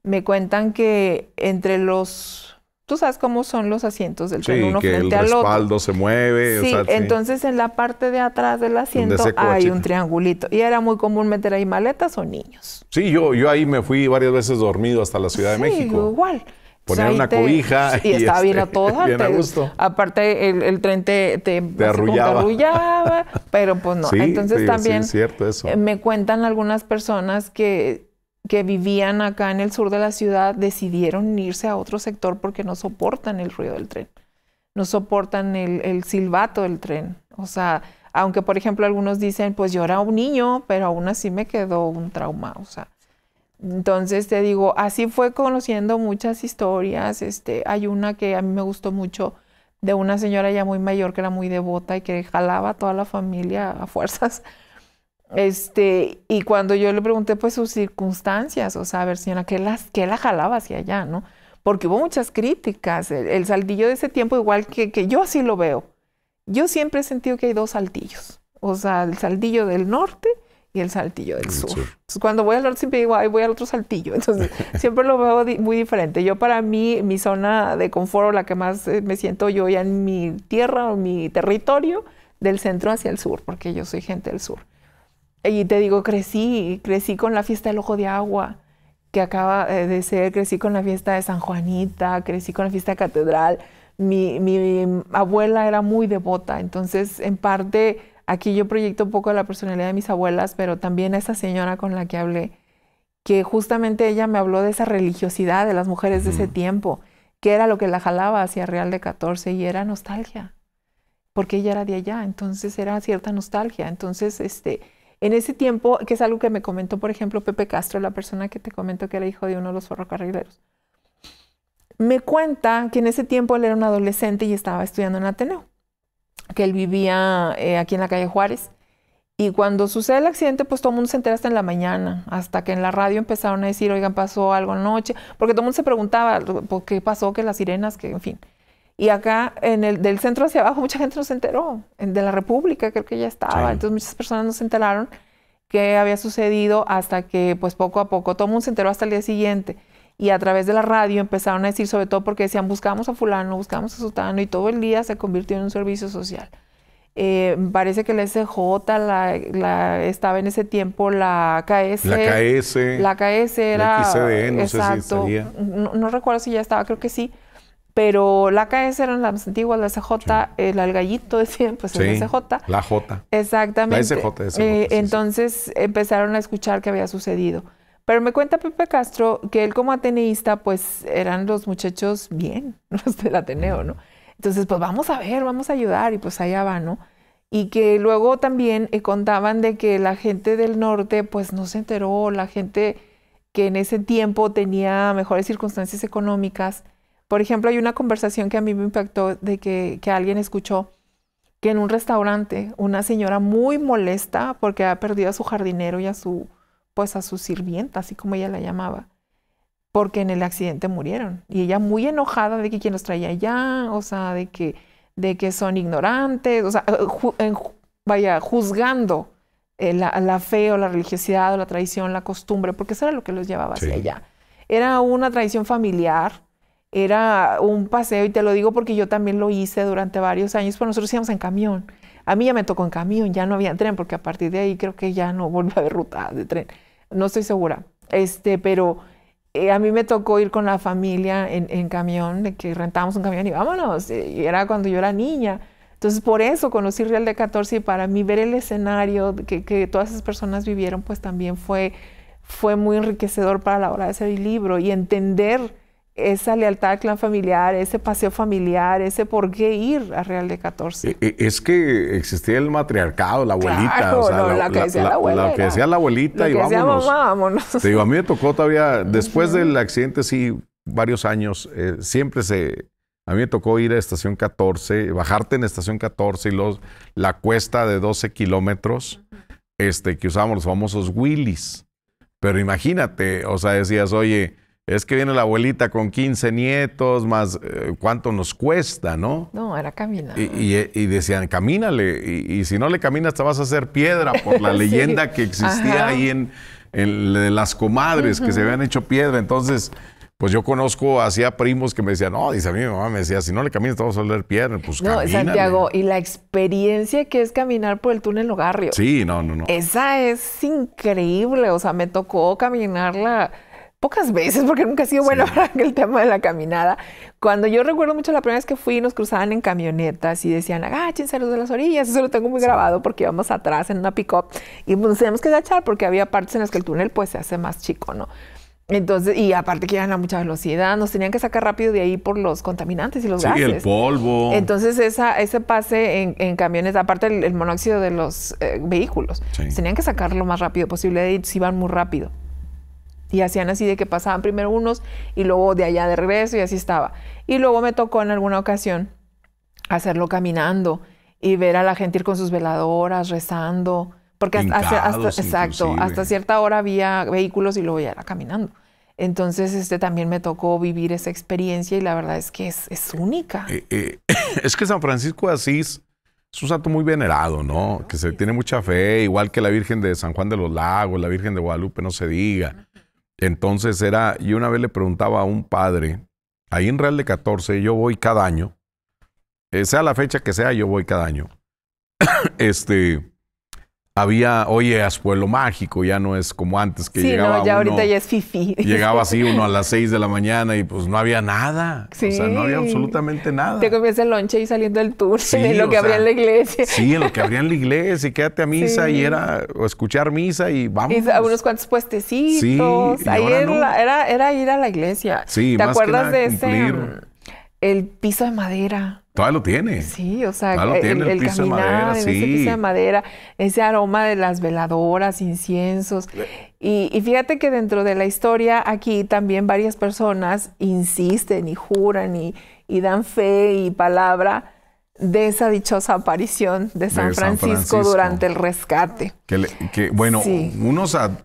Speaker 1: me cuentan que entre los... Tú sabes cómo son los asientos del tren, uno frente al otro.
Speaker 2: El respaldo se mueve.
Speaker 1: Sí, o sea, entonces en la parte de atrás del asiento hay un triangulito. Y era muy común meter ahí maletas o niños.
Speaker 2: Sí, yo ahí me fui varias veces dormido hasta la Ciudad de México.
Speaker 1: Igual.
Speaker 2: Poner una cobija
Speaker 1: y estaba bien a todo.
Speaker 2: Bien a gusto.
Speaker 1: Aparte, el tren te arrullaba. Pero pues no.
Speaker 2: Sí,
Speaker 1: entonces también
Speaker 2: es cierto eso.
Speaker 1: Me cuentan algunas personas que vivían acá en el sur de la ciudad, decidieron irse a otro sector porque no soportan el ruido del tren. No soportan el silbato del tren. O sea, Aunque, por ejemplo, algunos dicen, pues yo era un niño, pero aún así me quedó un trauma, o sea. Entonces, te digo, así fue conociendo muchas historias. Hay una que a mí me gustó mucho de una señora ya muy mayor que era muy devota y que jalaba a toda la familia a fuerzas. Y cuando yo le pregunté, pues, sus circunstancias, o sea, a ver, señora, ¿qué la jalaba hacia allá, no? Porque hubo muchas críticas. El Saltillo de ese tiempo, igual que yo así lo veo. Yo siempre he sentido que hay dos Saltillos. O sea, el Saltillo del norte y el Saltillo del sur. Entonces, cuando voy al norte siempre digo, ay, voy al otro Saltillo. Entonces, siempre lo veo muy diferente. Yo, para mí, mi zona de confort, o la que más me siento yo ya en mi tierra o mi territorio, del centro hacia el sur, porque yo soy gente del sur. Y te digo, crecí con la fiesta del Ojo de Agua, que acaba de ser, crecí con la fiesta de San Juanita, crecí con la fiesta de Catedral. Mi abuela era muy devota, entonces en parte aquí yo proyecto un poco de la personalidad de mis abuelas, pero también a esa señora con la que hablé, que justamente ella me habló de esa religiosidad de las mujeres de ese tiempo, que era lo que la jalaba hacia Real de 14, y era nostalgia, porque ella era de allá, entonces era cierta nostalgia. Entonces, en ese tiempo, que es algo que me comentó, por ejemplo, Pepe Castro, la persona que te comento que era hijo de uno de los ferrocarrileros, me cuenta que en ese tiempo él era un adolescente y estaba estudiando en Ateneo, que él vivía aquí en la calle Juárez. Y cuando sucede el accidente, pues todo el mundo se entera hasta en la mañana, hasta que en la radio empezaron a decir, oigan, pasó algo anoche, porque todo el mundo se preguntaba, ¿por qué pasó? Que las sirenas, que en fin. Y acá, del centro hacia abajo, mucha gente no se enteró. De la República creo que ya estaba. Sí. Entonces muchas personas no se enteraron qué había sucedido hasta que, pues poco a poco, todo el mundo se enteró hasta el día siguiente. Y a través de la radio empezaron a decir, sobre todo porque decían, buscamos a fulano, buscamos a sutano, y todo el día se convirtió en un servicio social. Parece que la SJ estaba en ese tiempo, la KS. La KS era...
Speaker 2: La XCD, no
Speaker 1: exacto,
Speaker 2: sé si
Speaker 1: no recuerdo si ya estaba, creo que sí. Pero la KS eran las antiguas, la SJ, sí. El gallito decían, pues sí, la SJ.
Speaker 2: La J.
Speaker 1: Exactamente.
Speaker 2: La SJ.
Speaker 1: Entonces empezaron a escuchar qué había sucedido. Pero me cuenta Pepe Castro que él como ateneísta, pues eran los muchachos bien, los del Ateneo, ¿no? Entonces, pues vamos a ver, vamos a ayudar, y pues allá va, ¿no? Y que luego también contaban de que la gente del norte, pues no se enteró, la gente que en ese tiempo tenía mejores circunstancias económicas. Por ejemplo, hay una conversación que a mí me impactó de que alguien escuchó que en un restaurante una señora muy molesta porque había perdido a su jardinero y a su sirvienta, así como ella la llamaba, porque en el accidente murieron. Y ella muy enojada de que quien los traía allá, o sea, de que son ignorantes, o sea, juzgando la fe o la religiosidad o la tradición, la costumbre, porque eso era lo que los llevaba hacia allá. Era una tradición familiar, era un paseo, y te lo digo porque yo también lo hice durante varios años, pero nosotros íbamos en camión. A mí ya me tocó en camión, ya no había tren, porque a partir de ahí creo que ya no volvió a haber ruta de tren. No estoy segura. Pero a mí me tocó ir con la familia en camión, de que rentábamos un camión y vámonos. Y era cuando yo era niña. Entonces, por eso conocí Real de 14, y para mí ver el escenario que todas esas personas vivieron, pues también fue muy enriquecedor para la hora de hacer el libro y entender esa lealtad al clan familiar, ese paseo familiar, ese por qué ir a Real de 14.
Speaker 2: Es que existía el matriarcado, la abuelita.
Speaker 1: Claro,
Speaker 2: o sea,
Speaker 1: no, la que decía la abuela.
Speaker 2: La que decía la abuelita, y vámonos.
Speaker 1: Mamá, vámonos.
Speaker 2: Te digo, a mí me tocó todavía, después del accidente, sí, varios años, a mí me tocó ir a Estación 14, bajarte en Estación 14 y la cuesta de 12 kilómetros, que usábamos los famosos Willys. Pero imagínate, o sea, decías, oye, es que viene la abuelita con 15 nietos, más cuánto nos cuesta, ¿no?
Speaker 1: No, era caminar.
Speaker 2: Y decían, camínale, y si no le caminas te vas a hacer piedra, por la leyenda que existía ahí en las comadres, que se habían hecho piedra. Entonces, pues yo conozco, hacía primos que me decían, no, dice a mí mi mamá, me decía, si no le caminas te vas a hacer piedra, pues camínale.
Speaker 1: No, Santiago, y la experiencia que es caminar por el túnel Ogarrio.
Speaker 2: Sí, no.
Speaker 1: Esa es increíble, o sea, me tocó caminarla pocas veces, porque nunca he sido buena para el tema de la caminada. Cuando yo recuerdo mucho la primera vez que fui, nos cruzaban en camionetas y decían, agáchense a los de las orillas. Eso lo tengo muy grabado porque íbamos atrás en una pick-up y nos teníamos que agachar porque había partes en las que el túnel pues se hace más chico, ¿no? Entonces, y aparte que iban a mucha velocidad, nos tenían que sacar rápido de ahí por los contaminantes y los gases.
Speaker 2: Sí, el polvo.
Speaker 1: Entonces, ese pase en camiones, aparte el monóxido de los vehículos, tenían que sacar lo más rápido posible, y se iban muy rápido. Y hacían así de que pasaban primero unos y luego de allá de regreso y así estaba. Y luego me tocó en alguna ocasión hacerlo caminando y ver a la gente ir con sus veladoras, rezando. Porque hasta cierta hora había vehículos y luego ya era caminando. Entonces también me tocó vivir esa experiencia y la verdad es que es única.
Speaker 2: Es que San Francisco de Asís es un santo muy venerado, ¿no? Que se tiene mucha fe, igual que la Virgen de San Juan de los Lagos, la Virgen de Guadalupe, no se diga. Entonces yo una vez le preguntaba a un padre, ahí en Real de 14, yo voy cada año, sea la fecha que sea, yo voy cada año. Oye, es pueblo mágico, ya no es como antes que llegaba
Speaker 1: no, ya ahorita ya es fifí.
Speaker 2: Llegaba así uno a las 6 de la mañana y pues no había nada. Sí. O sea, no había absolutamente nada.
Speaker 1: Te comías el lonche y saliendo del tour, en lo que abría en la iglesia.
Speaker 2: Sí, en lo que abría en la iglesia y quédate a misa y era o escuchar misa y vamos.
Speaker 1: Y unos cuantos puestecitos. Sí, ahí era ir a la iglesia.
Speaker 2: Sí,
Speaker 1: ¿te
Speaker 2: más
Speaker 1: acuerdas
Speaker 2: que nada
Speaker 1: de el piso de madera?
Speaker 2: Todavía lo tiene.
Speaker 1: Sí, o sea,
Speaker 2: el piso
Speaker 1: caminar
Speaker 2: de madera,
Speaker 1: en ese piso de madera, ese aroma de las veladoras, inciensos. Y fíjate que dentro de la historia aquí también varias personas insisten y juran y dan fe y palabra de esa dichosa aparición de San Francisco durante el rescate.
Speaker 2: Bueno,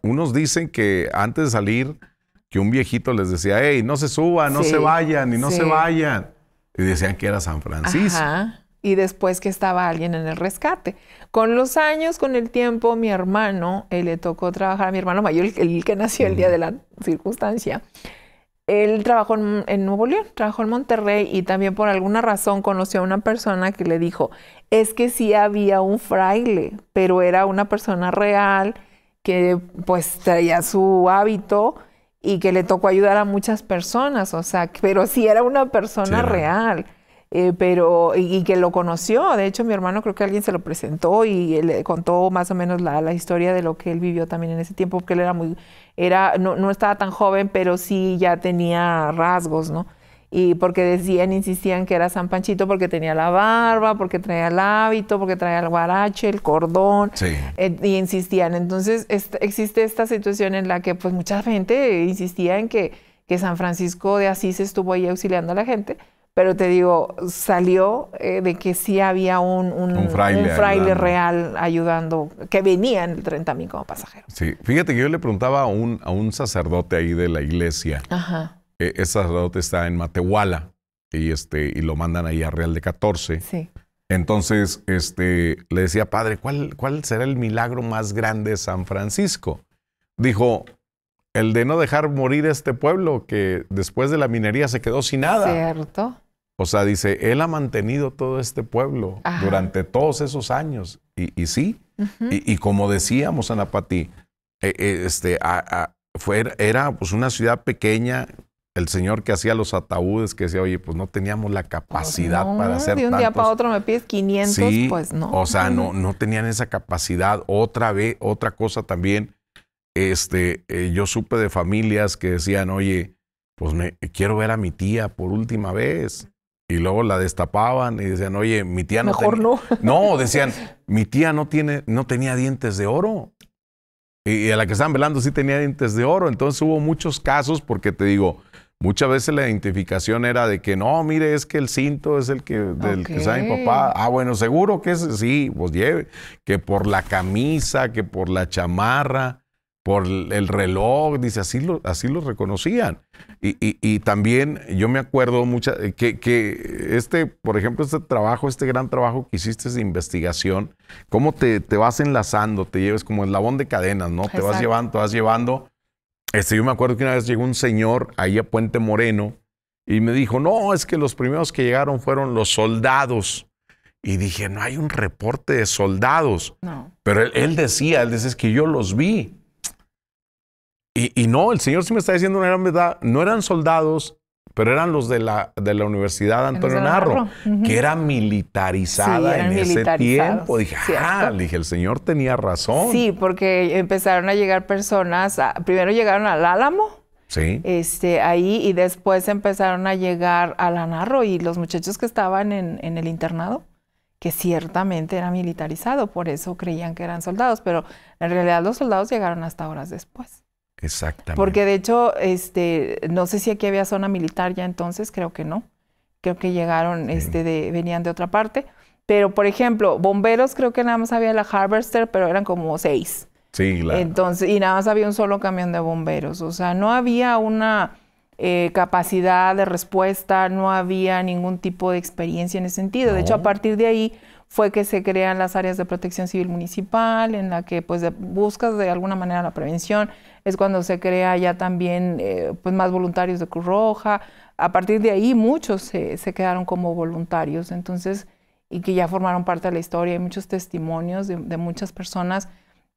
Speaker 2: unos dicen que antes de salir, que un viejito les decía, hey, no se suban, no se vayan y no se vayan. Y decían que era San Francisco.
Speaker 1: Ajá. Y después que estaba alguien en el rescate. Con los años, con el tiempo, mi hermano, le tocó trabajar, mi hermano mayor, el que nació el día de la circunstancia, él trabajó en Nuevo León, trabajó en Monterrey y también por alguna razón conoció a una persona que le dijo, es que sí había un fraile, pero era una persona real que pues traía su hábito y que le tocó ayudar a muchas personas, o sea, pero sí era una persona real, y que lo conoció. De hecho, mi hermano creo que alguien se lo presentó y le contó más o menos la historia de lo que él vivió también en ese tiempo, porque él no estaba tan joven, pero sí ya tenía rasgos, ¿no? Y porque insistían que era San Panchito porque tenía la barba, porque traía el hábito, porque traía el guarache, el cordón, y insistían. Entonces existe esta situación en la que pues mucha gente insistía en que San Francisco de Asís estuvo ahí auxiliando a la gente, pero te digo, salió de que sí había un fraile real ayudando, que venía en el tren también como pasajero.
Speaker 2: Sí, fíjate que yo le preguntaba a un sacerdote ahí de la iglesia.
Speaker 1: Ajá.
Speaker 2: Ese sacerdote está en Matehuala y lo mandan ahí a Real de 14.
Speaker 1: Sí.
Speaker 2: Entonces, le decía, padre, ¿cuál será el milagro más grande de San Francisco? Dijo, el de no dejar morir este pueblo que después de la minería se quedó sin nada.
Speaker 1: Cierto.
Speaker 2: O sea, dice, él ha mantenido todo este pueblo durante todos esos años. Y sí, y como decíamos, Ana Pati, era pues una ciudad pequeña. El señor que hacía los ataúdes, que decía, oye, pues no teníamos la capacidad para hacer tantos.
Speaker 1: De un día para otro me pides 500, pues no.
Speaker 2: O sea, no tenían esa capacidad. Otra cosa también, yo supe de familias que decían, oye, pues quiero ver a mi tía por última vez. Y luego la destapaban y decían, oye, mi tía no
Speaker 1: Mejor no.
Speaker 2: No, decían, mi tía no tenía dientes de oro. Y a la que estaban velando sí tenía dientes de oro. Entonces hubo muchos casos porque te digo, muchas veces la identificación era de que no, mire, es que el cinto es del que sabe mi papá. Ah, bueno, seguro que sí, pues lleve. Que por la camisa, que por la chamarra, por el reloj, dice, así lo reconocían. Y también yo me acuerdo por ejemplo, este gran trabajo que hiciste de investigación, cómo te vas enlazando, te lleves como eslabón de cadenas, ¿no? Exacto. Te vas llevando. Yo me acuerdo que una vez llegó un señor ahí a Puente Moreno y me dijo, no, es que los primeros que llegaron fueron los soldados. Y dije, no hay un reporte de soldados. No. Pero él decía, es que yo los vi. Y no, el señor sí me está diciendo una gran verdad. No eran soldados, pero eran los de la Universidad Antonio Narro, que era militarizada en ese tiempo. Dije, el señor tenía razón.
Speaker 1: Sí, porque empezaron a llegar personas, primero llegaron al Álamo
Speaker 2: Sí.
Speaker 1: Ahí, y después empezaron a llegar a la Narro y los muchachos que estaban en el internado, que ciertamente era militarizado, por eso creían que eran soldados, pero en realidad los soldados llegaron hasta horas después.
Speaker 2: Exactamente.
Speaker 1: Porque de hecho, no sé si aquí había zona militar ya entonces, creo que no. Creo que llegaron, venían de otra parte. Pero, por ejemplo, bomberos, creo que nada más había la Harvester, pero eran como 6.
Speaker 2: Sí, claro.
Speaker 1: Entonces, y nada más había un solo camión de bomberos. O sea, no había una capacidad de respuesta, no había ningún tipo de experiencia en ese sentido. De hecho, a partir de ahí fue que se crean las áreas de protección civil municipal, en la que pues buscas de alguna manera la prevención. Es cuando se crea ya también pues más voluntarios de Cruz Roja. A partir de ahí muchos se quedaron como voluntarios, entonces, y que ya formaron parte de la historia. Hay muchos testimonios de muchas personas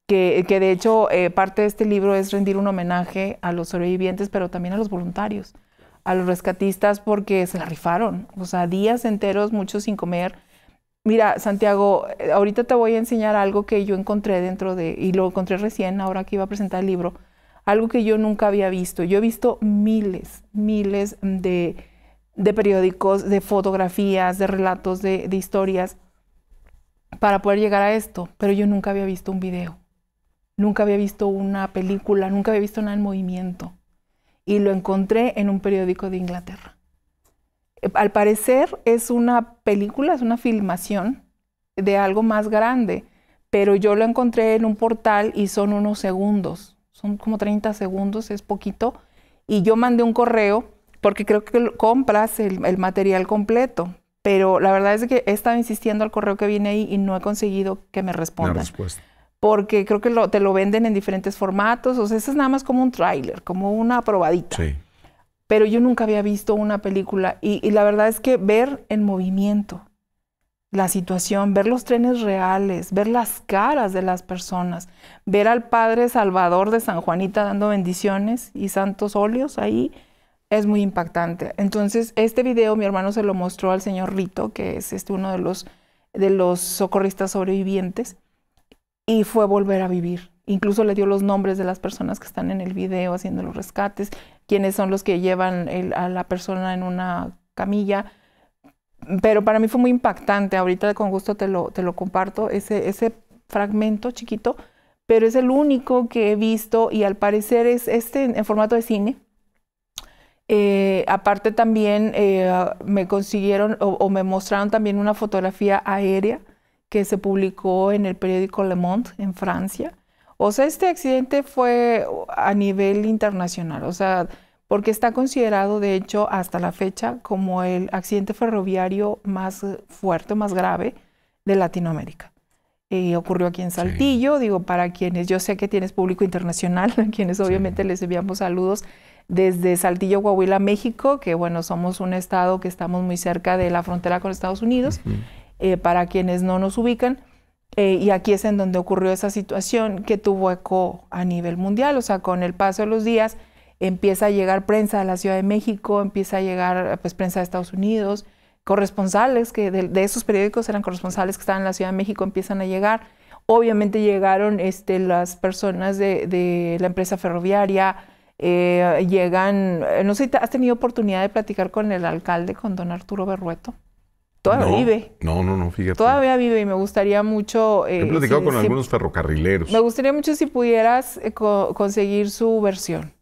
Speaker 1: que de hecho parte de este libro es rendir un homenaje a los sobrevivientes, pero también a los voluntarios, a los rescatistas, porque se la rifaron, o sea, días enteros, muchos sin comer. Mira, Santiago, ahorita te voy a enseñar algo que yo encontré y lo encontré recién, ahora que iba a presentar el libro, algo que yo nunca había visto. Yo he visto miles de periódicos, de fotografías, de relatos, de historias para poder llegar a esto, pero yo nunca había visto un video, nunca había visto una película, nunca había visto nada en movimiento. Y lo encontré en un periódico de Inglaterra. Al parecer es una película, es una filmación de algo más grande, pero yo lo encontré en un portal y son unos segundos, son como 30 segundos, es poquito, y yo mandé un correo porque creo que compras el material completo, pero la verdad es que he estado insistiendo al correo que viene ahí y no he conseguido que me respondan.
Speaker 2: Una respuesta.
Speaker 1: Porque creo que te lo venden en diferentes formatos, o sea, eso es nada más como un tráiler, como una probadita.
Speaker 2: Sí.
Speaker 1: Pero yo nunca había visto una película y la verdad es que ver en movimiento la situación, ver los trenes reales, ver las caras de las personas, ver al Padre Salvador de San Juanita dando bendiciones y santos óleos ahí, es muy impactante. Entonces, este video mi hermano se lo mostró al señor Rito, que es uno de los socorristas sobrevivientes, y fue volver a vivir. Incluso le dio los nombres de las personas que están en el video haciendo los rescates, quiénes son los que llevan a la persona en una camilla. Pero para mí fue muy impactante. Ahorita con gusto te lo comparto, ese fragmento chiquito, pero es el único que he visto y al parecer es en formato de cine. Aparte también me consiguieron o me mostraron también una fotografía aérea que se publicó en el periódico Le Monde en Francia. O sea, este accidente fue a nivel internacional, o sea, porque está considerado, de hecho, hasta la fecha, como el accidente ferroviario más fuerte, más grave de Latinoamérica. Ocurrió aquí en Saltillo, sí. Digo, para quienes, yo sé que tienes público internacional, a quienes obviamente les enviamos saludos desde Saltillo, Coahuila, México, que bueno, somos un estado que estamos muy cerca de la frontera con Estados Unidos. Para quienes no nos ubican, y aquí es en donde ocurrió esa situación que tuvo eco a nivel mundial. O sea, con el paso de los días empieza a llegar prensa de la Ciudad de México, empieza a llegar pues prensa de Estados Unidos, corresponsales que de esos periódicos eran corresponsales que estaban en la Ciudad de México, empiezan a llegar. Obviamente llegaron las personas de la empresa ferroviaria, llegan, no sé, ¿has tenido oportunidad de platicar con el alcalde, con don Arturo Berrueto? Todavía vive.
Speaker 2: No, fíjate.
Speaker 1: Todavía vive y me gustaría mucho...
Speaker 2: He platicado con algunos ferrocarrileros.
Speaker 1: Me gustaría mucho si pudieras conseguir su versión,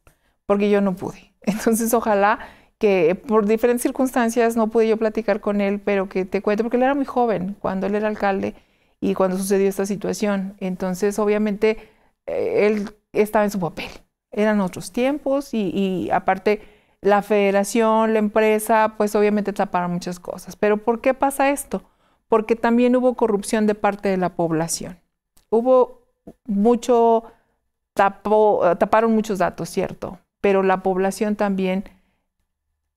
Speaker 1: porque yo no pude. Entonces, ojalá que por diferentes circunstancias no pude yo platicar con él, pero que te cuente, porque él era muy joven cuando él era alcalde y cuando sucedió esta situación. Entonces, obviamente, él estaba en su papel. Eran otros tiempos y aparte... La federación, la empresa, pues obviamente taparon muchas cosas. ¿Pero por qué pasa esto? Porque también hubo corrupción de parte de la población. Hubo taparon muchos datos, cierto, pero la población también,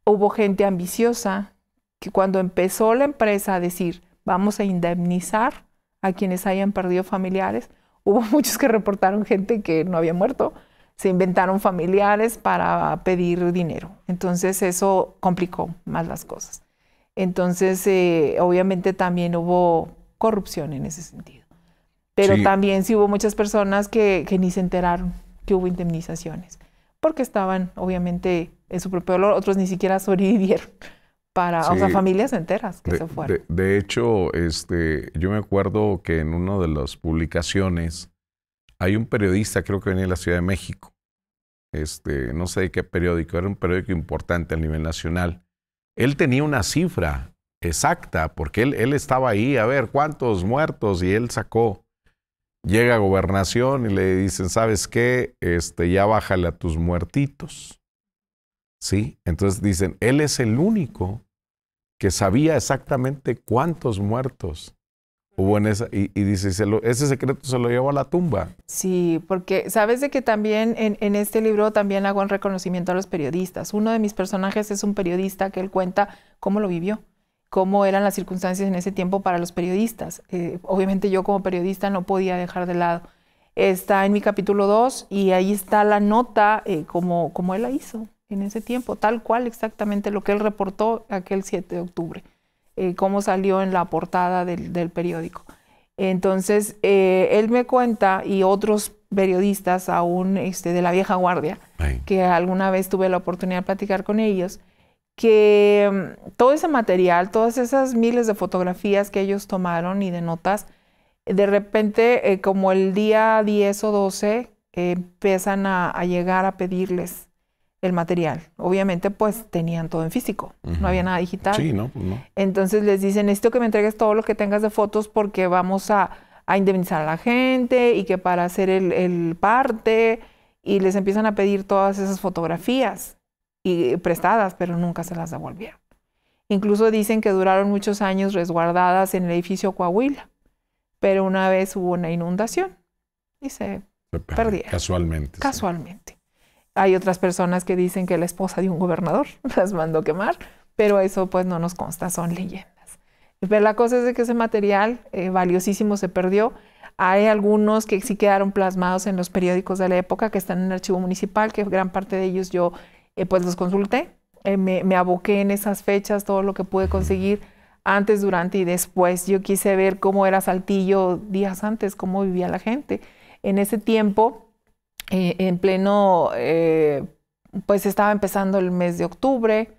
Speaker 1: hubo gente ambiciosa que cuando empezó la empresa a decir, vamos a indemnizar a quienes hayan perdido familiares, hubo muchos que reportaron gente que no había muerto, se inventaron familiares para pedir dinero. Entonces eso complicó más las cosas. Entonces obviamente también hubo corrupción en ese sentido. Pero también sí hubo muchas personas que ni se enteraron que hubo indemnizaciones. porque estaban obviamente en su propio dolor, otros ni siquiera sobrevivieron,
Speaker 2: Sí,
Speaker 1: o sea, familias enteras que se fueron.
Speaker 2: de hecho, yo me acuerdo que en una de las publicaciones hay un periodista, creo que venía de la Ciudad de México, no sé de qué periódico, era un periódico importante a nivel nacional. Él tenía una cifra exacta, porque él estaba ahí, a ver, ¿cuántos muertos? Y él sacó. Llega a Gobernación y le dicen, ¿sabes qué? Ya bájale a tus muertitos. ¿Sí? Entonces dicen, él es el único que sabía exactamente cuántos muertos hubo en esa, y dice, ese secreto se lo llevó a la tumba.
Speaker 1: Sí, porque sabes de que también en este libro también hago un reconocimiento a los periodistas. Uno de mis personajes es un periodista que él cuenta cómo lo vivió, cómo eran las circunstancias en ese tiempo para los periodistas. Obviamente yo como periodista no podía dejar de lado. Está en mi capítulo 2 y ahí está la nota como él la hizo en ese tiempo, tal cual exactamente lo que él reportó aquel 7 de octubre, cómo salió en la portada del periódico. Entonces, él me cuenta, y otros periodistas aún de la vieja guardia, que alguna vez tuve la oportunidad de platicar con ellos, que todo ese material, todas esas miles de fotografías que ellos tomaron y de notas, de repente, como el día 10 o 12, empiezan a llegar a pedirles el material. Obviamente, pues tenían todo en físico, no había nada digital.
Speaker 2: Sí, no, pues no.
Speaker 1: Entonces les dicen, necesito que me entregues todo lo que tengas de fotos porque vamos a indemnizar a la gente y que para hacer el parte, y les empiezan a pedir todas esas fotografías y prestadas, pero nunca se las devolvieron. Incluso dicen que duraron muchos años resguardadas en el edificio Coahuila, pero una vez hubo una inundación y se perdieron.
Speaker 2: Casualmente.
Speaker 1: Casualmente. Sí. Hay otras personas que dicen que la esposa de un gobernador las mandó quemar, pero eso pues no nos consta, son leyendas. Pero la cosa es de que ese material valiosísimo se perdió. Hay algunos que sí quedaron plasmados en los periódicos de la época que están en el archivo municipal, que gran parte de ellos yo pues los consulté. Me aboqué en esas fechas, todo lo que pude conseguir antes, durante y después. Yo quise ver cómo era Saltillo días antes, cómo vivía la gente. En ese tiempo, en pleno, pues estaba empezando el mes de octubre,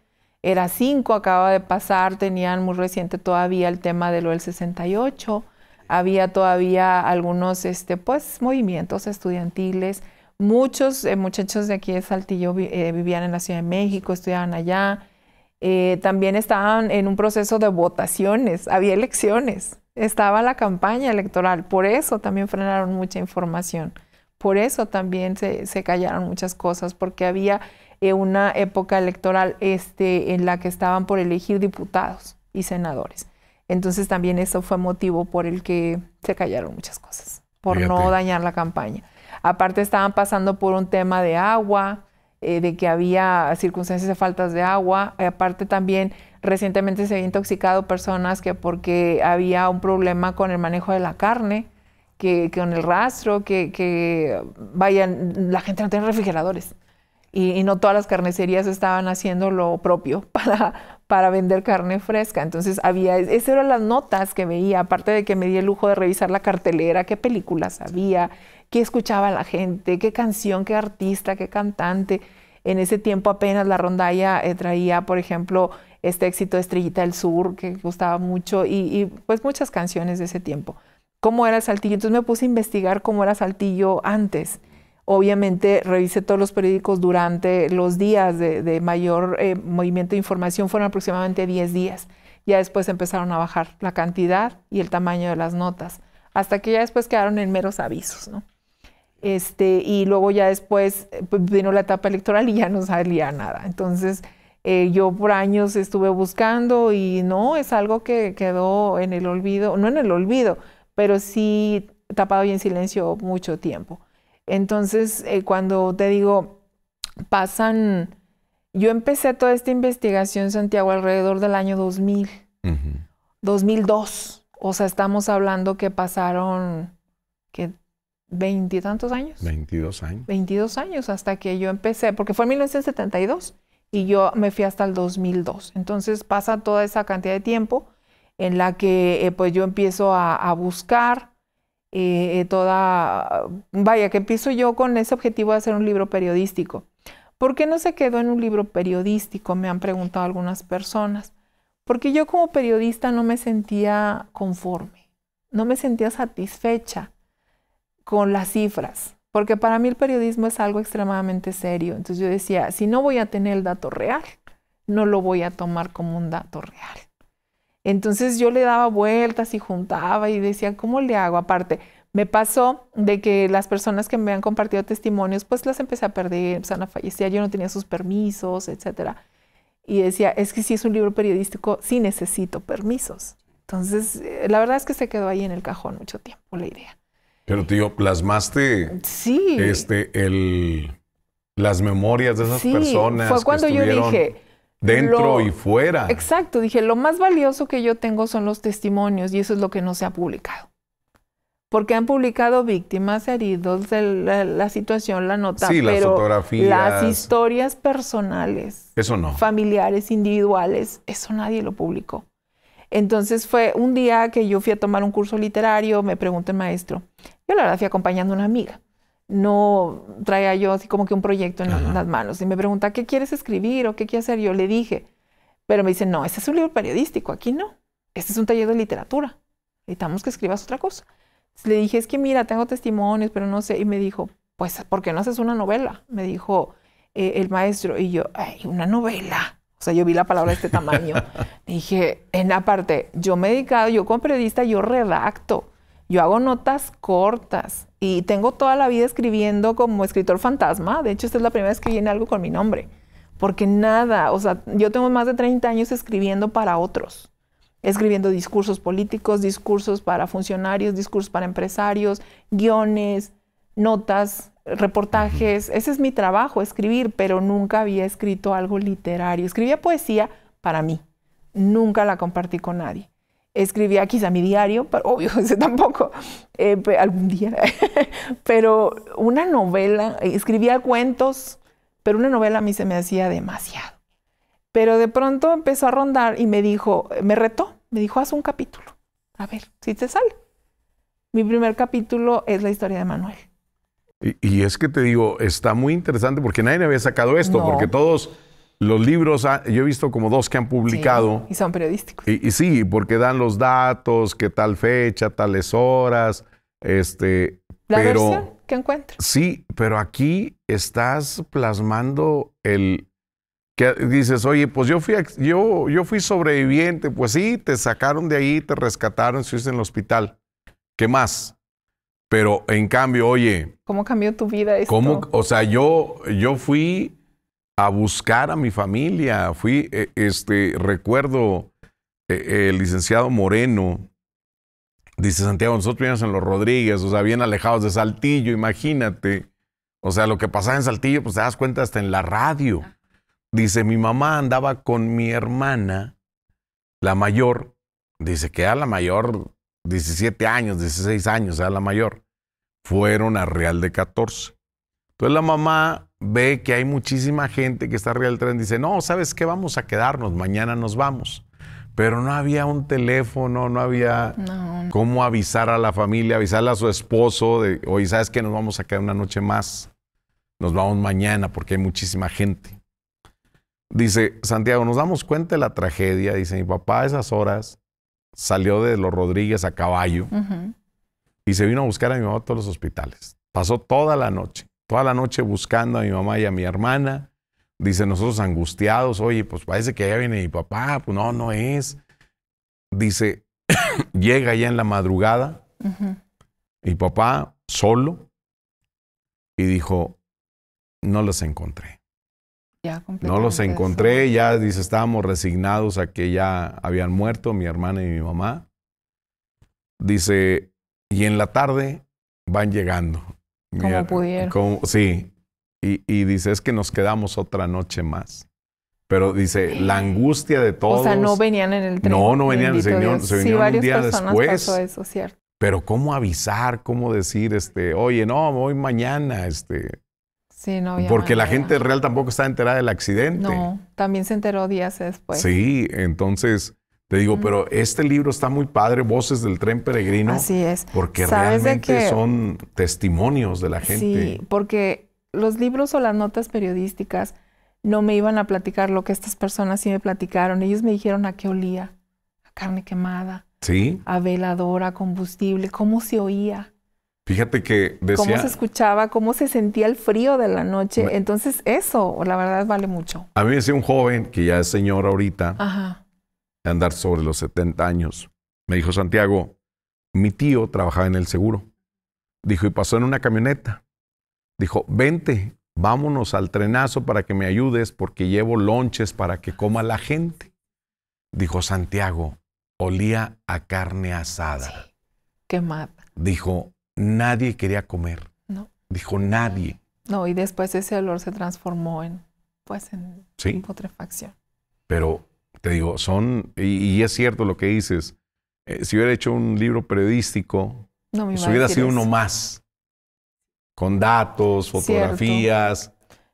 Speaker 1: era 5, acaba de pasar, tenían muy reciente todavía el tema de lo del 68, había todavía algunos pues, movimientos estudiantiles, muchos muchachos de aquí de Saltillo vivían en la Ciudad de México, estudiaban allá, también estaban en un proceso de votaciones, había elecciones, estaba la campaña electoral, por eso también frenaron mucha información. Por eso también se callaron muchas cosas, porque había una época electoral en la que estaban por elegir diputados y senadores. Entonces también eso fue motivo por el que se callaron muchas cosas, por no dañar la campaña. Aparte estaban pasando por un tema de agua, de que había circunstancias de faltas de agua. Aparte también recientemente se había intoxicado personas que porque había un problema con el manejo de la carne, que con el rastro, la gente no tiene refrigeradores y no todas las carnicerías estaban haciendo lo propio para vender carne fresca. Entonces esas eran las notas que veía, aparte de que me di el lujo de revisar la cartelera, qué películas había, qué escuchaba la gente, qué canción, qué artista, qué cantante. En ese tiempo apenas la rondalla traía, por ejemplo, este éxito de Estrellita del Sur, que gustaba mucho, y pues muchas canciones de ese tiempo. ¿Cómo era Saltillo? Entonces me puse a investigar cómo era Saltillo antes. Obviamente revisé todos los periódicos durante los días de mayor movimiento de información, fueron aproximadamente 10 días. Ya después empezaron a bajar la cantidad y el tamaño de las notas, hasta que ya después quedaron en meros avisos, ¿no? Y luego ya después vino la etapa electoral y ya no salía nada. Entonces yo por años estuve buscando y no, es algo que quedó en el olvido, no en el olvido, pero sí tapado y en silencio mucho tiempo. Entonces, cuando te digo, yo empecé toda esta investigación, Santiago, alrededor del año 2000, 2002. O sea, estamos hablando que pasaron, ¿qué? ¿20 y tantos años?
Speaker 2: 22 años.
Speaker 1: 22 años hasta que yo empecé, porque fue en 1972 y yo me fui hasta el 2002. Entonces pasa toda esa cantidad de tiempo en la que pues yo empiezo a buscar vaya, que empiezo yo con ese objetivo de hacer un libro periodístico. ¿Por qué no se quedó en un libro periodístico? Me han preguntado algunas personas. Porque yo como periodista no me sentía conforme, no me sentía satisfecha con las cifras, porque para mí el periodismo es algo extremadamente serio. Entonces yo decía, si no voy a tener el dato real, no lo voy a tomar como un dato real. Entonces yo le daba vueltas y juntaba y decía, ¿cómo le hago? Aparte, me pasó de que las personas que me han compartido testimonios, pues las empecé a perder, empezaron a fallecer, yo no tenía sus permisos, etcétera. Y decía, es que si es un libro periodístico, sí necesito permisos. Entonces, la verdad es que se quedó ahí en el cajón mucho tiempo la idea.
Speaker 2: Pero tío, plasmaste
Speaker 1: sí.
Speaker 2: las memorias de esas personas
Speaker 1: fue cuando
Speaker 2: que
Speaker 1: yo dije,
Speaker 2: dentro y fuera.
Speaker 1: Exacto, dije, lo más valioso que yo tengo son los testimonios y eso es lo que no se ha publicado. Porque han publicado víctimas, heridos, la situación, la nota,
Speaker 2: sí,
Speaker 1: pero
Speaker 2: las fotografías,
Speaker 1: las historias personales,
Speaker 2: eso no,
Speaker 1: familiares, individuales, eso nadie lo publicó. Entonces fue un día que yo fui a tomar un curso literario, me preguntó el maestro, yo la verdad fui acompañando a una amiga, no traía yo así como que un proyecto en las manos, y me pregunta, ¿qué quieres escribir o qué quieres hacer? Yo le dije, pero me dice, no, este es un libro periodístico, aquí no, este es un taller de literatura, necesitamos que escribas otra cosa. Le dije, es que mira, tengo testimonios, pero no sé. Y me dijo, pues, ¿por qué no haces una novela? Me dijo el maestro. Y yo, ay, una novela. O sea, yo vi la palabra de este tamaño. Dije, en aparte, yo me he dedicado, yo como periodista, yo redacto. Yo hago notas cortas. Y tengo toda la vida escribiendo como escritor fantasma. De hecho, esta es la primera vez que viene algo con mi nombre. Porque nada, o sea, yo tengo más de 30 años escribiendo para otros. Escribiendo discursos políticos, discursos para funcionarios, discursos para empresarios, guiones, notas, reportajes. Ese es mi trabajo, escribir, pero nunca había escrito algo literario. Escribía poesía para mí, nunca la compartí con nadie. Escribía quizá mi diario, pero obvio, ese tampoco, algún día. Pero una novela, escribía cuentos, pero una novela a mí se me hacía demasiado. Pero de pronto empezó a rondar y me dijo, me retó, me dijo, haz un capítulo, a ver si te sale. Mi primer capítulo es la historia de Manuel.
Speaker 2: Y es que te digo, está muy interesante porque nadie había sacado esto,
Speaker 1: no.
Speaker 2: Porque todos los libros, yo he visto como 2 que han publicado.
Speaker 1: Sí, y son periodísticos.
Speaker 2: Y sí, porque dan los datos, que tal fecha, tales horas,
Speaker 1: La versión que encuentres.
Speaker 2: Sí, pero aquí estás plasmando que dices, oye, pues yo fui sobreviviente, pues sí, te sacaron de ahí, te rescataron, estuviste en el hospital. ¿Qué más? Pero en cambio, oye,
Speaker 1: ¿cómo cambió tu vida esto?
Speaker 2: O sea, yo fui a buscar a mi familia, recuerdo el licenciado Moreno, dice Santiago, nosotros vivíamos en Los Rodríguez, o sea, bien alejados de Saltillo, imagínate. O sea, lo que pasaba en Saltillo, pues te das cuenta hasta en la radio. Dice, mi mamá andaba con mi hermana, la mayor, dice que era la mayor, 17 años, 16 años, era la mayor. Fueron a Real de 14. Entonces la mamá ve que hay muchísima gente que está a Real 3, dice, no, ¿sabes qué? Vamos a quedarnos, mañana nos vamos. Pero no había un teléfono, no había cómo avisar a la familia, avisarle a su esposo, oye, ¿sabes qué? Nos vamos a quedar una noche más, nos vamos mañana porque hay muchísima gente. Dice, Santiago, nos damos cuenta de la tragedia. Dice, mi papá a esas horas salió de Los Rodríguez a caballo y se vino a buscar a mi mamá a todos los hospitales. Pasó toda la noche buscando a mi mamá y a mi hermana. Dice, nosotros angustiados, oye, pues parece que allá viene mi papá. Pues no es. Dice, llega ya en la madrugada, mi papá solo, y dijo, no los encontré. No los encontré, ya dice, estábamos resignados a que ya habían muerto mi hermana y mi mamá. Dice, y en la tarde van llegando.
Speaker 1: Como pudieron.
Speaker 2: Sí. Y dice, es que nos quedamos otra noche más. Pero dice, la angustia de todos.
Speaker 1: O sea, no venían en el tren.
Speaker 2: No venían, se vinieron un día después.
Speaker 1: Pasó eso, cierto.
Speaker 2: Pero cómo avisar, cómo decir, oye, no, voy mañana,
Speaker 1: Sí, no había
Speaker 2: porque
Speaker 1: manera.
Speaker 2: la gente real tampoco está enterada del accidente.
Speaker 1: No, también se enteró días después.
Speaker 2: Sí, entonces te digo, pero este libro está muy padre, Voces del Tren Peregrino.
Speaker 1: Así es.
Speaker 2: Porque realmente son testimonios de la gente.
Speaker 1: Sí, porque los libros o las notas periodísticas no me iban a platicar lo que estas personas sí me platicaron. Ellos me dijeron a qué olía, a carne quemada,
Speaker 2: Sí.
Speaker 1: a veladora, a combustible, cómo se oía.
Speaker 2: Fíjate que decía...
Speaker 1: Cómo se escuchaba, cómo se sentía el frío de la noche. Entonces eso, la verdad, vale mucho.
Speaker 2: A mí me decía un joven, que ya es señor ahorita,
Speaker 1: Ajá.
Speaker 2: de andar sobre los 70 años. Me dijo, Santiago, mi tío trabajaba en el seguro. Dijo, y pasó en una camioneta. Dijo, vente, vámonos al trenazo para que me ayudes porque llevo lonches para que coma la gente. Dijo, Santiago, olía a carne asada.
Speaker 1: Sí. Quemada.
Speaker 2: Dijo, nadie quería comer.
Speaker 1: No.
Speaker 2: Dijo, nadie.
Speaker 1: No, y después ese olor se transformó en, pues, en
Speaker 2: Sí.
Speaker 1: putrefacción.
Speaker 2: Pero te digo, y es cierto lo que dices. Si hubiera hecho un libro periodístico,
Speaker 1: No me
Speaker 2: pues
Speaker 1: iba a
Speaker 2: hubiera
Speaker 1: decir
Speaker 2: sido
Speaker 1: eso.
Speaker 2: uno más. Con datos, fotografías.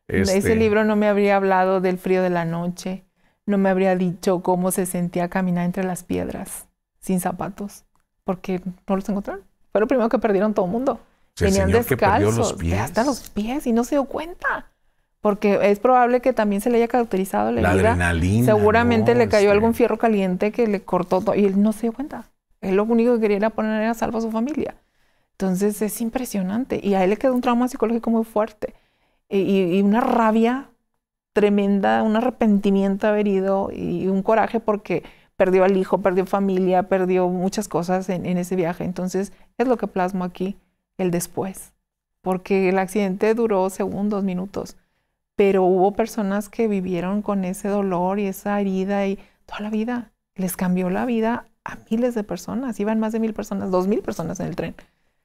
Speaker 1: Ese libro no me habría hablado del frío de la noche. No me habría dicho cómo se sentía caminar entre las piedras, sin zapatos, porque no los encontraron. Fue lo primero que perdieron todo el mundo.
Speaker 2: El
Speaker 1: Venían
Speaker 2: señor que perdió
Speaker 1: descalzos,
Speaker 2: los pies.
Speaker 1: hasta los pies, y no se dio cuenta. Porque es probable que también se le haya cauterizado la herida.
Speaker 2: Adrenalina.
Speaker 1: Seguramente
Speaker 2: ¿no?
Speaker 1: le cayó algún fierro caliente que le cortó todo, y él no se dio cuenta. Él lo único que quería era poner a salvo a su familia. Entonces es impresionante. Y a él le quedó un trauma psicológico muy fuerte. Y una rabia tremenda, un arrepentimiento haber ido y un coraje porque perdió al hijo, perdió familia, perdió muchas cosas en ese viaje. Entonces es lo que plasmo aquí, el después. Porque el accidente duró segundos, minutos. Pero hubo personas que vivieron con ese dolor y esa herida y toda la vida. Les cambió la vida a miles de personas. Iban más de 1000 personas, 2000 personas en el tren.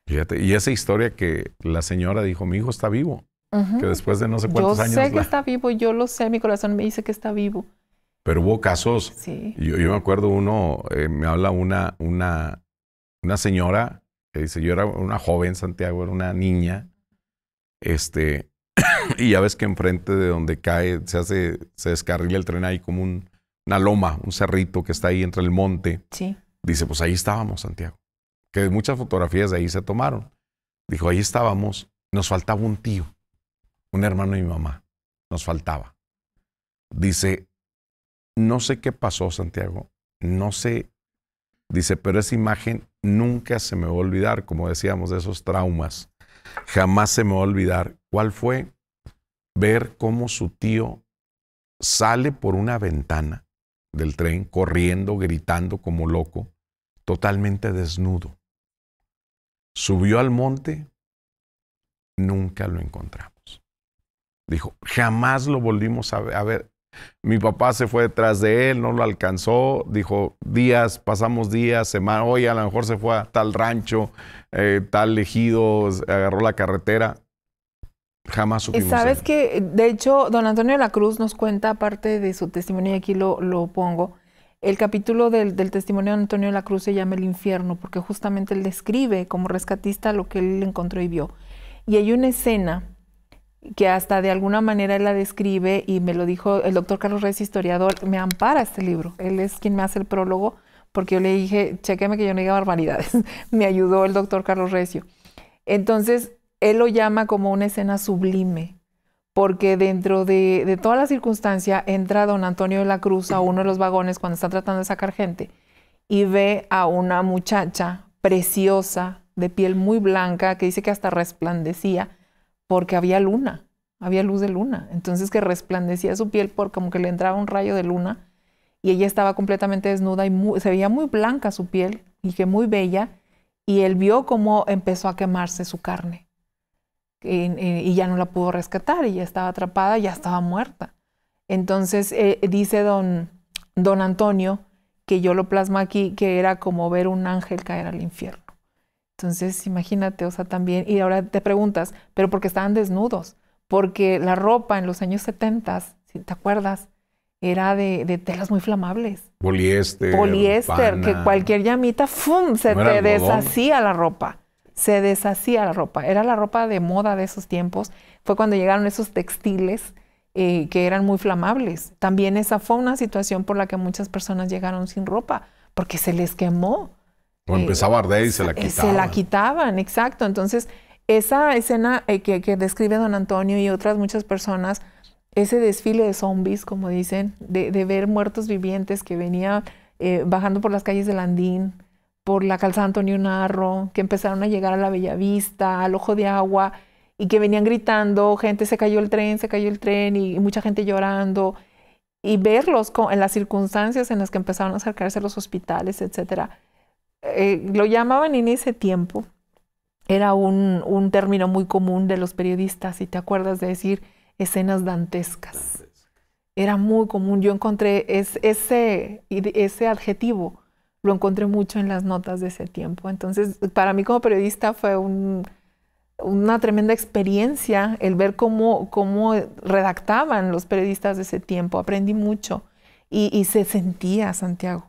Speaker 2: Fíjate, y esa historia que la señora dijo, mi hijo está vivo. Que después de no sé cuántos años...
Speaker 1: Yo sé que está vivo, yo lo sé, mi corazón me dice que está vivo.
Speaker 2: Pero hubo casos...
Speaker 1: Sí.
Speaker 2: Yo me acuerdo me habla una señora que dice, yo era una joven, Santiago, era una niña, y ya ves que enfrente de donde cae, se descarrila el tren, hay como una loma, un cerrito que está ahí entre el monte.
Speaker 1: Sí.
Speaker 2: Dice, pues ahí estábamos, Santiago. Que muchas fotografías de ahí se tomaron. Dijo, ahí estábamos, nos faltaba un tío, un hermano de mi mamá, nos faltaba. Dice, no sé qué pasó, Santiago, no sé. Dice, pero esa imagen nunca se me va a olvidar, como decíamos, de esos traumas. Jamás se me va a olvidar. ¿Cuál fue? Ver cómo su tío sale por una ventana del tren, corriendo, gritando como loco, totalmente desnudo. Subió al monte, nunca lo encontramos. Dijo, jamás lo volvimos a ver. Mi papá se fue detrás de él, no lo alcanzó. Dijo, pasamos días, semanas. Oye, a lo mejor se fue a tal rancho, tal ejido, agarró la carretera. Jamás supimos.
Speaker 1: ¿Sabes que de hecho, don Antonio de la Cruz nos cuenta, aparte de su testimonio, y aquí lo pongo, el capítulo del testimonio de Antonio de la Cruz se llama El Infierno, porque justamente él describe como rescatista lo que él encontró y vio. Y hay una escena que hasta de alguna manera él la describe, y me lo dijo el doctor Carlos Reyes, historiador, me ampara este libro. Él es quien me hace el prólogo, porque yo le dije, chéqueme que yo no diga barbaridades. Me ayudó el doctor Carlos Recio. Entonces, él lo llama como una escena sublime, porque dentro de toda la circunstancia entra don Antonio de la Cruz a uno de los vagones cuando está tratando de sacar gente y ve a una muchacha preciosa, de piel muy blanca, que dice que hasta resplandecía porque había luna, había luz de luna. Entonces que resplandecía su piel por como que le entraba un rayo de luna y ella estaba completamente desnuda y se veía muy blanca su piel y que muy bella, y él vio cómo empezó a quemarse su carne. Y ya no la pudo rescatar, y ya estaba atrapada, ya estaba muerta. Entonces dice don Antonio, que yo lo plasmo aquí, que era como ver un ángel caer al infierno. Entonces imagínate, o sea, también, y ahora te preguntas, ¿pero por qué estaban desnudos? Porque la ropa en los años 70, si te acuerdas, era de telas muy flamables.
Speaker 2: Poliéster,
Speaker 1: pana, que cualquier llamita, ¡fum!, se te deshacía la ropa. Se deshacía la ropa. Era la ropa de moda de esos tiempos. Fue cuando llegaron esos textiles que eran muy flamables. También esa fue una situación por la que muchas personas llegaron sin ropa, porque se les quemó.
Speaker 2: O empezaba a arder y se la quitaban.
Speaker 1: Se la quitaban, exacto. Entonces, esa escena que describe don Antonio y otras muchas personas, ese desfile de zombies, como dicen, de ver muertos vivientes que venían bajando por las calles de Landín, por la calzada Antonio Narro, que empezaron a llegar a la Bellavista, al Ojo de Agua, y que venían gritando, gente, se cayó el tren, y mucha gente llorando, y verlos en las circunstancias en las que empezaron a acercarse a los hospitales, etcétera. Lo llamaban en ese tiempo, era un término muy común de los periodistas, si te acuerdas de decir escenas dantescas. Era muy común, yo encontré ese adjetivo, lo encontré mucho en las notas de ese tiempo. Entonces, para mí como periodista fue una tremenda experiencia el ver cómo redactaban los periodistas de ese tiempo. Aprendí mucho y se sentía, Santiago.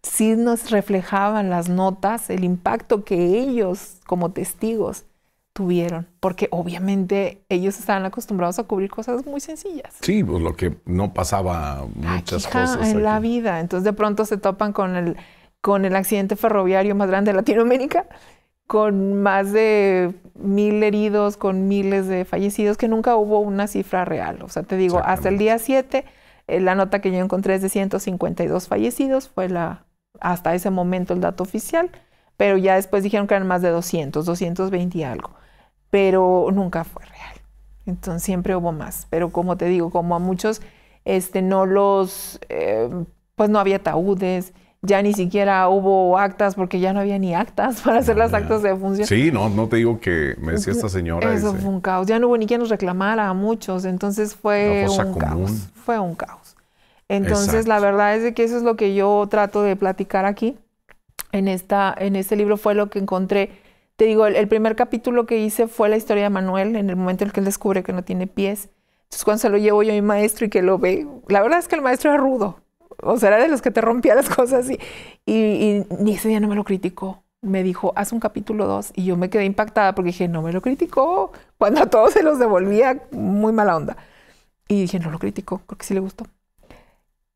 Speaker 1: Sí nos reflejaban las notas, el impacto que ellos como testigos tuvieron, porque obviamente ellos estaban acostumbrados a cubrir cosas muy sencillas.
Speaker 2: Sí, pues lo que no pasaba muchas cosas
Speaker 1: en la vida. Entonces de pronto se topan con el accidente ferroviario más grande de Latinoamérica, con más de 1000 heridos, con miles de fallecidos, que nunca hubo una cifra real. O sea, te digo, hasta el día 7, la nota que yo encontré es de 152 fallecidos, fue hasta ese momento el dato oficial, pero ya después dijeron que eran más de 220 y algo, pero nunca fue real. Entonces siempre hubo más, pero como te digo, como a muchos pues no había ataúdes, ya ni siquiera hubo actas, porque ya no había ni actas para hacer las actas de defunción.
Speaker 2: Sí, no te digo que me decía esta señora.
Speaker 1: Eso fue un caos, ya no hubo ni quien nos reclamara a muchos, entonces fue un caos, fue un caos. Entonces, exacto, la verdad es de que eso es lo que yo trato de platicar aquí. En este libro fue lo que encontré. Te digo, el primer capítulo que hice fue la historia de Manuel, en el momento en el que él descubre que no tiene pies. Entonces, cuando se lo llevo yo a mi maestro y que lo ve, la verdad es que el maestro era rudo. O sea, era de los que te rompía las cosas y ni ese día no me lo criticó. Me dijo, haz un capítulo 2. Y yo me quedé impactada porque dije, no me lo criticó. Cuando a todos se los devolvía, muy mala onda. Y dije, no lo criticó, creo que sí le gustó.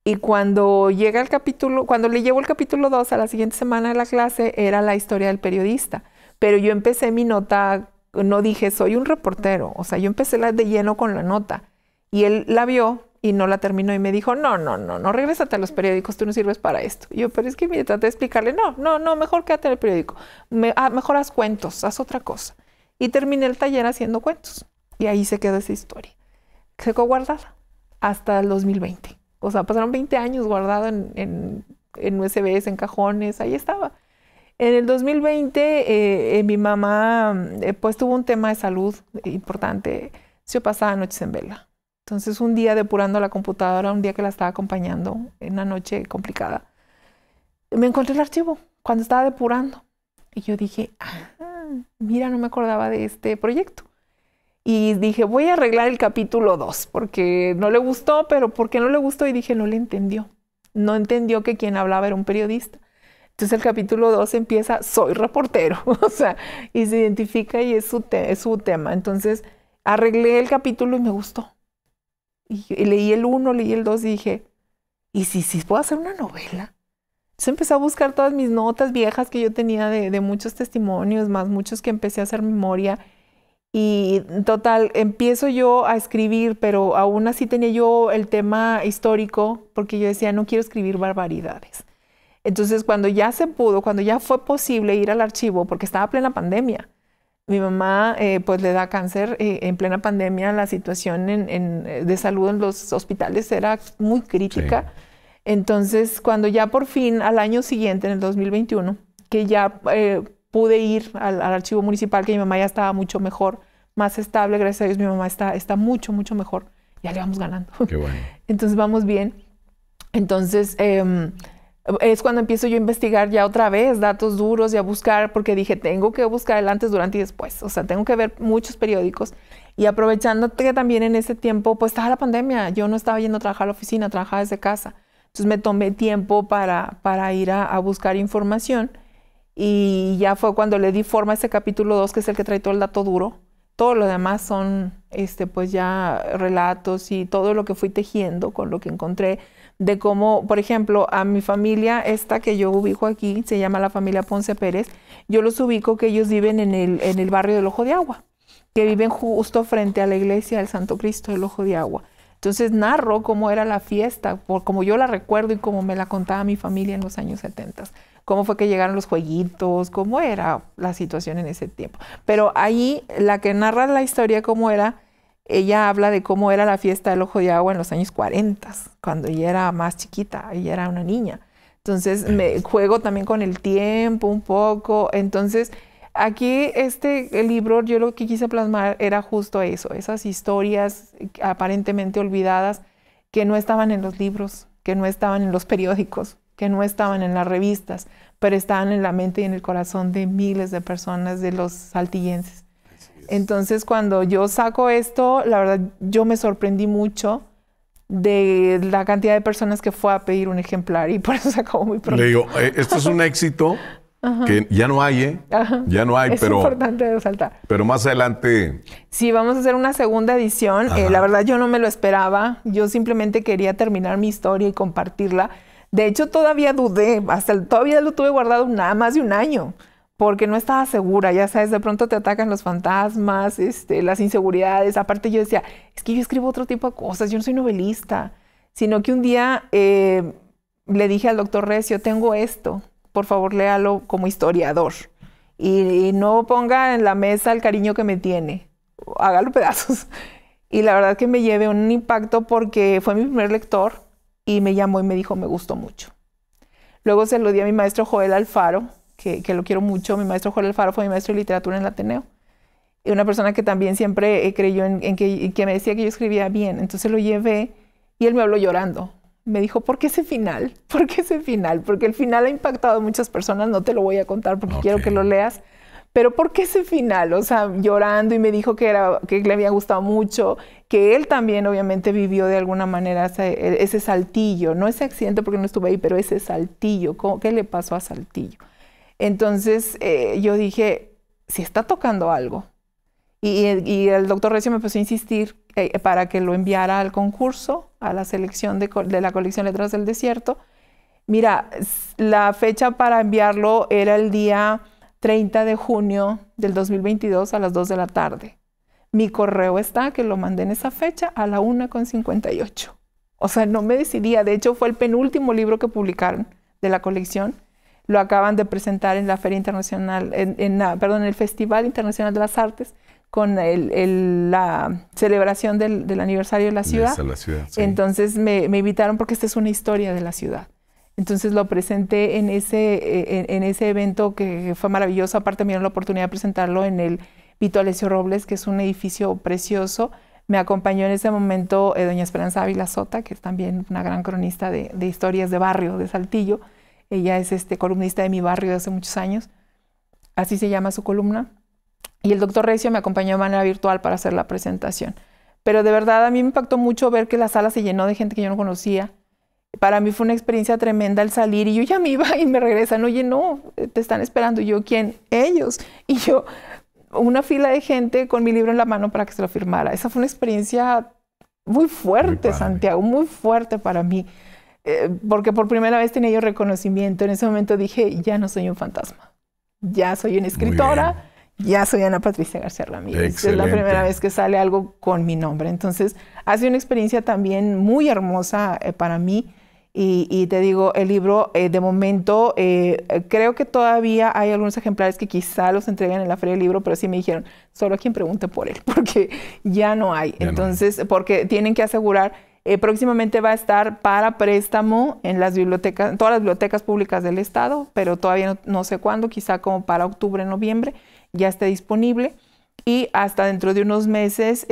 Speaker 1: Y cuando llega el capítulo, cuando le llevo el capítulo 2 a la siguiente semana de la clase, era la historia del periodista. Pero yo empecé mi nota, no dije, soy un reportero. O sea, yo empecé de lleno con la nota. Y él la vio y no la terminó y me dijo, no, regrésate a los periódicos, tú no sirves para esto. Y yo, pero es que mire, traté de explicarle, no, mejor quédate en el periódico. Mejor haz cuentos, haz otra cosa. Y terminé el taller haciendo cuentos. Y ahí se quedó esa historia. Se quedó guardada hasta el 2020. O sea, pasaron 20 años guardado en USBs, en cajones, ahí estaba. En el 2020, mi mamá pues tuvo un tema de salud importante. Yo pasaba noches en vela. Entonces, un día depurando la computadora, un día que la estaba acompañando, en una noche complicada, me encontré el archivo cuando estaba depurando. Y yo dije, mira, no me acordaba de este proyecto. Y dije, voy a arreglar el capítulo 2, porque no le gustó, pero ¿por qué no le gustó? Y dije, no le entendió. No entendió que quien hablaba era un periodista. Entonces el capítulo 2 empieza, soy reportero, o sea, y se identifica y es su tema. Entonces arreglé el capítulo y me gustó. Y leí el 1, leí el 2 y dije, ¿y si puedo hacer una novela? Entonces empecé a buscar todas mis notas viejas que yo tenía de muchos testimonios, más muchos que empecé a hacer memoria. Y total, empiezo yo a escribir, pero aún así tenía yo el tema histórico, porque yo decía, no quiero escribir barbaridades. Entonces, cuando ya se pudo, cuando ya fue posible ir al archivo, porque estaba plena pandemia, mi mamá pues le da cáncer en plena pandemia, la situación de salud en los hospitales era muy crítica. Sí. Entonces, cuando ya por fin, al año siguiente, en el 2021, que ya pude ir al archivo municipal, que mi mamá ya estaba mucho mejor, más estable, gracias a Dios mi mamá está mucho, mucho mejor. Ya le vamos ganando.
Speaker 2: Qué bueno.
Speaker 1: Entonces vamos bien. Entonces es cuando empiezo yo a investigar ya otra vez datos duros y a buscar, porque dije, tengo que buscar el antes, durante y después. O sea, tengo que ver muchos periódicos. Y aprovechando que también en ese tiempo, pues estaba la pandemia. Yo no estaba yendo a trabajar a la oficina, trabajaba desde casa. Entonces me tomé tiempo para ir a buscar información. Y ya fue cuando le di forma a ese capítulo 2, que es el que trae todo el dato duro. Todo lo demás son pues ya relatos y todo lo que fui tejiendo con lo que encontré de cómo, por ejemplo, a mi familia, esta que yo ubico aquí, se llama la familia Ponce Pérez. Yo los ubico que ellos viven en el barrio del Ojo de Agua. que viven justo frente a la iglesia del Santo Cristo del Ojo de Agua. Entonces narro cómo era la fiesta, como yo la recuerdo y cómo me la contaba mi familia en los años 70. Cómo fue que llegaron los jueguitos, cómo era la situación en ese tiempo. Pero ahí la que narra la historia cómo era, ella habla de cómo era la fiesta del Ojo de Agua en los años 40, cuando ella era más chiquita, ella era una niña. Entonces me juego también con el tiempo un poco. Entonces aquí el libro, yo lo que quise plasmar era justo eso, esas historias aparentemente olvidadas que no estaban en los libros, que no estaban en los periódicos, que no estaban en las revistas, pero estaban en la mente y en el corazón de miles de personas, de los saltillenses. Entonces, cuando yo saco esto, la verdad, yo me sorprendí mucho de la cantidad de personas que fue a pedir un ejemplar y por eso se acabó muy pronto.
Speaker 2: Le digo, esto es un éxito que ya no hay, ya no hay,
Speaker 1: es importante resaltar.
Speaker 2: Pero más adelante...
Speaker 1: Sí, vamos a hacer una segunda edición. La verdad, yo no me lo esperaba. Yo simplemente quería terminar mi historia y compartirla. De hecho, todavía dudé, todavía lo tuve guardado más de un año, porque no estaba segura, ya sabes, de pronto te atacan los fantasmas, las inseguridades. Aparte yo decía, es que yo escribo otro tipo de cosas, yo no soy novelista, sino que un día le dije al doctor Recio, tengo esto, por favor léalo como historiador y no ponga en la mesa el cariño que me tiene, hágalo pedazos. Y la verdad que me llevé un impacto porque fue mi primer lector, y me llamó y me dijo, me gustó mucho. Luego se lo di a mi maestro Joel Alfaro, que lo quiero mucho. Mi maestro Joel Alfaro fue mi maestro de literatura en el Ateneo. Y una persona que también siempre creyó en que me decía que yo escribía bien. Entonces lo llevé y él me habló llorando. Me dijo, ¿por qué ese final? ¿Por qué ese final? Porque el final ha impactado a muchas personas. No te lo voy a contar porque quiero que lo leas. Pero ¿por qué ese final? O sea, llorando, y me dijo que le había gustado mucho, que él también obviamente vivió de alguna manera ese Saltillo, no ese accidente porque no estuve ahí, pero ese Saltillo, ¿qué le pasó a Saltillo? Entonces yo dije, si está tocando algo. Y el doctor Recio me empezó a insistir para que lo enviara al concurso, a la selección de la colección Letras del Desierto. Mira, la fecha para enviarlo era el día 30 de junio del 2022 a las 2 de la tarde. Mi correo está que lo mandé en esa fecha a la 1:58. O sea, no me decidía. De hecho, fue el penúltimo libro que publicaron de la colección. Lo acaban de presentar en la Feria Internacional, en el Festival Internacional de las Artes, con la celebración del aniversario de la ciudad. Sí. Entonces me invitaron porque esta es una historia de la ciudad. Entonces lo presenté en ese evento que fue maravilloso. Aparte me dieron la oportunidad de presentarlo en el Vito Alessio Robles, que es un edificio precioso. Me acompañó en ese momento doña Esperanza Ávila Sota, que es también una gran cronista de historias de barrio de Saltillo. Ella es columnista de Mi Barrio de hace muchos años. Así se llama su columna. Y el doctor Recio me acompañó de manera virtual para hacer la presentación. Pero de verdad a mí me impactó mucho ver que la sala se llenó de gente que yo no conocía. Para mí fue una experiencia tremenda el salir y yo ya me iba y me regresan. Oye, no, te están esperando. Y yo, ¿quién? Ellos. Y yo, una fila de gente con mi libro en la mano para que se lo firmara. Esa fue una experiencia muy fuerte, Santiago, muy fuerte para mí. Porque por primera vez tenía yo reconocimiento. En ese momento dije, ya no soy un fantasma. Ya soy una escritora. Ya soy Ana Patricia García Ramírez. Excelente. Es la primera vez que sale algo con mi nombre. Entonces, ha sido una experiencia también muy hermosa para mí. Y te digo, el libro, de momento, creo que todavía hay algunos ejemplares que quizá los entregan en la Feria del Libro, pero sí me dijeron, solo a quien pregunte por él, porque ya no hay. Entonces, porque tienen que asegurar, próximamente va a estar para préstamo en las bibliotecas, en todas las bibliotecas públicas del estado, pero todavía no sé cuándo, quizá como para octubre, noviembre, ya esté disponible. Y hasta dentro de unos meses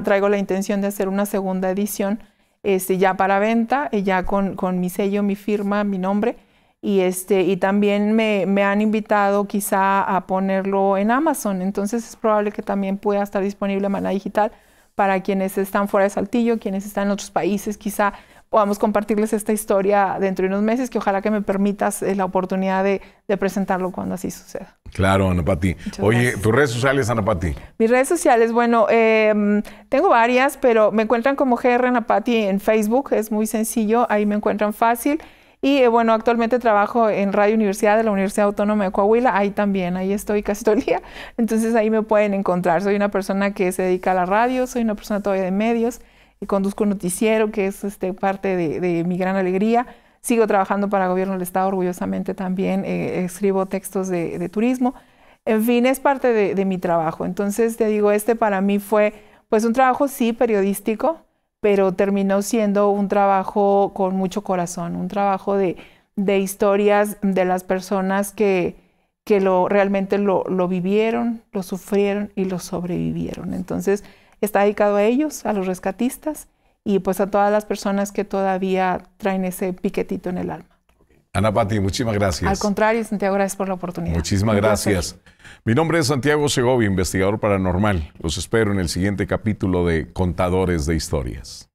Speaker 1: traigo la intención de hacer una segunda edición, ya para venta, ya con mi sello, mi firma, mi nombre. Y también me han invitado quizá a ponerlo en Amazon. Entonces es probable que también pueda estar disponible de manera digital para quienes están fuera de Saltillo, quienes están en otros países. Quizá podamos compartirles esta historia dentro de unos meses, que ojalá que me permitas la oportunidad de presentarlo cuando así suceda. Claro, Ana Pati. Oye, ¿tus redes sociales, Ana Pati? Mis redes sociales, bueno, tengo varias, pero me encuentran como GR Ana Pati en Facebook, es muy sencillo, ahí me encuentran fácil. Y bueno, actualmente trabajo en Radio Universidad de la Universidad Autónoma de Coahuila. Ahí también, ahí estoy casi todo el día. Entonces ahí me pueden encontrar. Soy una persona que se dedica a la radio, soy una persona todavía de medios y conduzco un noticiero que es parte de mi gran alegría. Sigo trabajando para el gobierno del Estado orgullosamente también. Escribo textos de turismo. En fin, es parte de mi trabajo. Entonces te digo, para mí fue pues un trabajo sí periodístico, pero terminó siendo un trabajo con mucho corazón, un trabajo de historias de las personas que realmente lo vivieron, lo sufrieron y lo sobrevivieron. Entonces está dedicado a ellos, a los rescatistas y pues a todas las personas que todavía traen ese piquetito en el alma.
Speaker 2: Ana Pati, muchísimas gracias.
Speaker 1: Al contrario, Santiago, gracias por la oportunidad.
Speaker 2: Muchísimas gracias. Mi nombre es Santiago Segovia, investigador paranormal. Los espero en el siguiente capítulo de Contadores de Historias.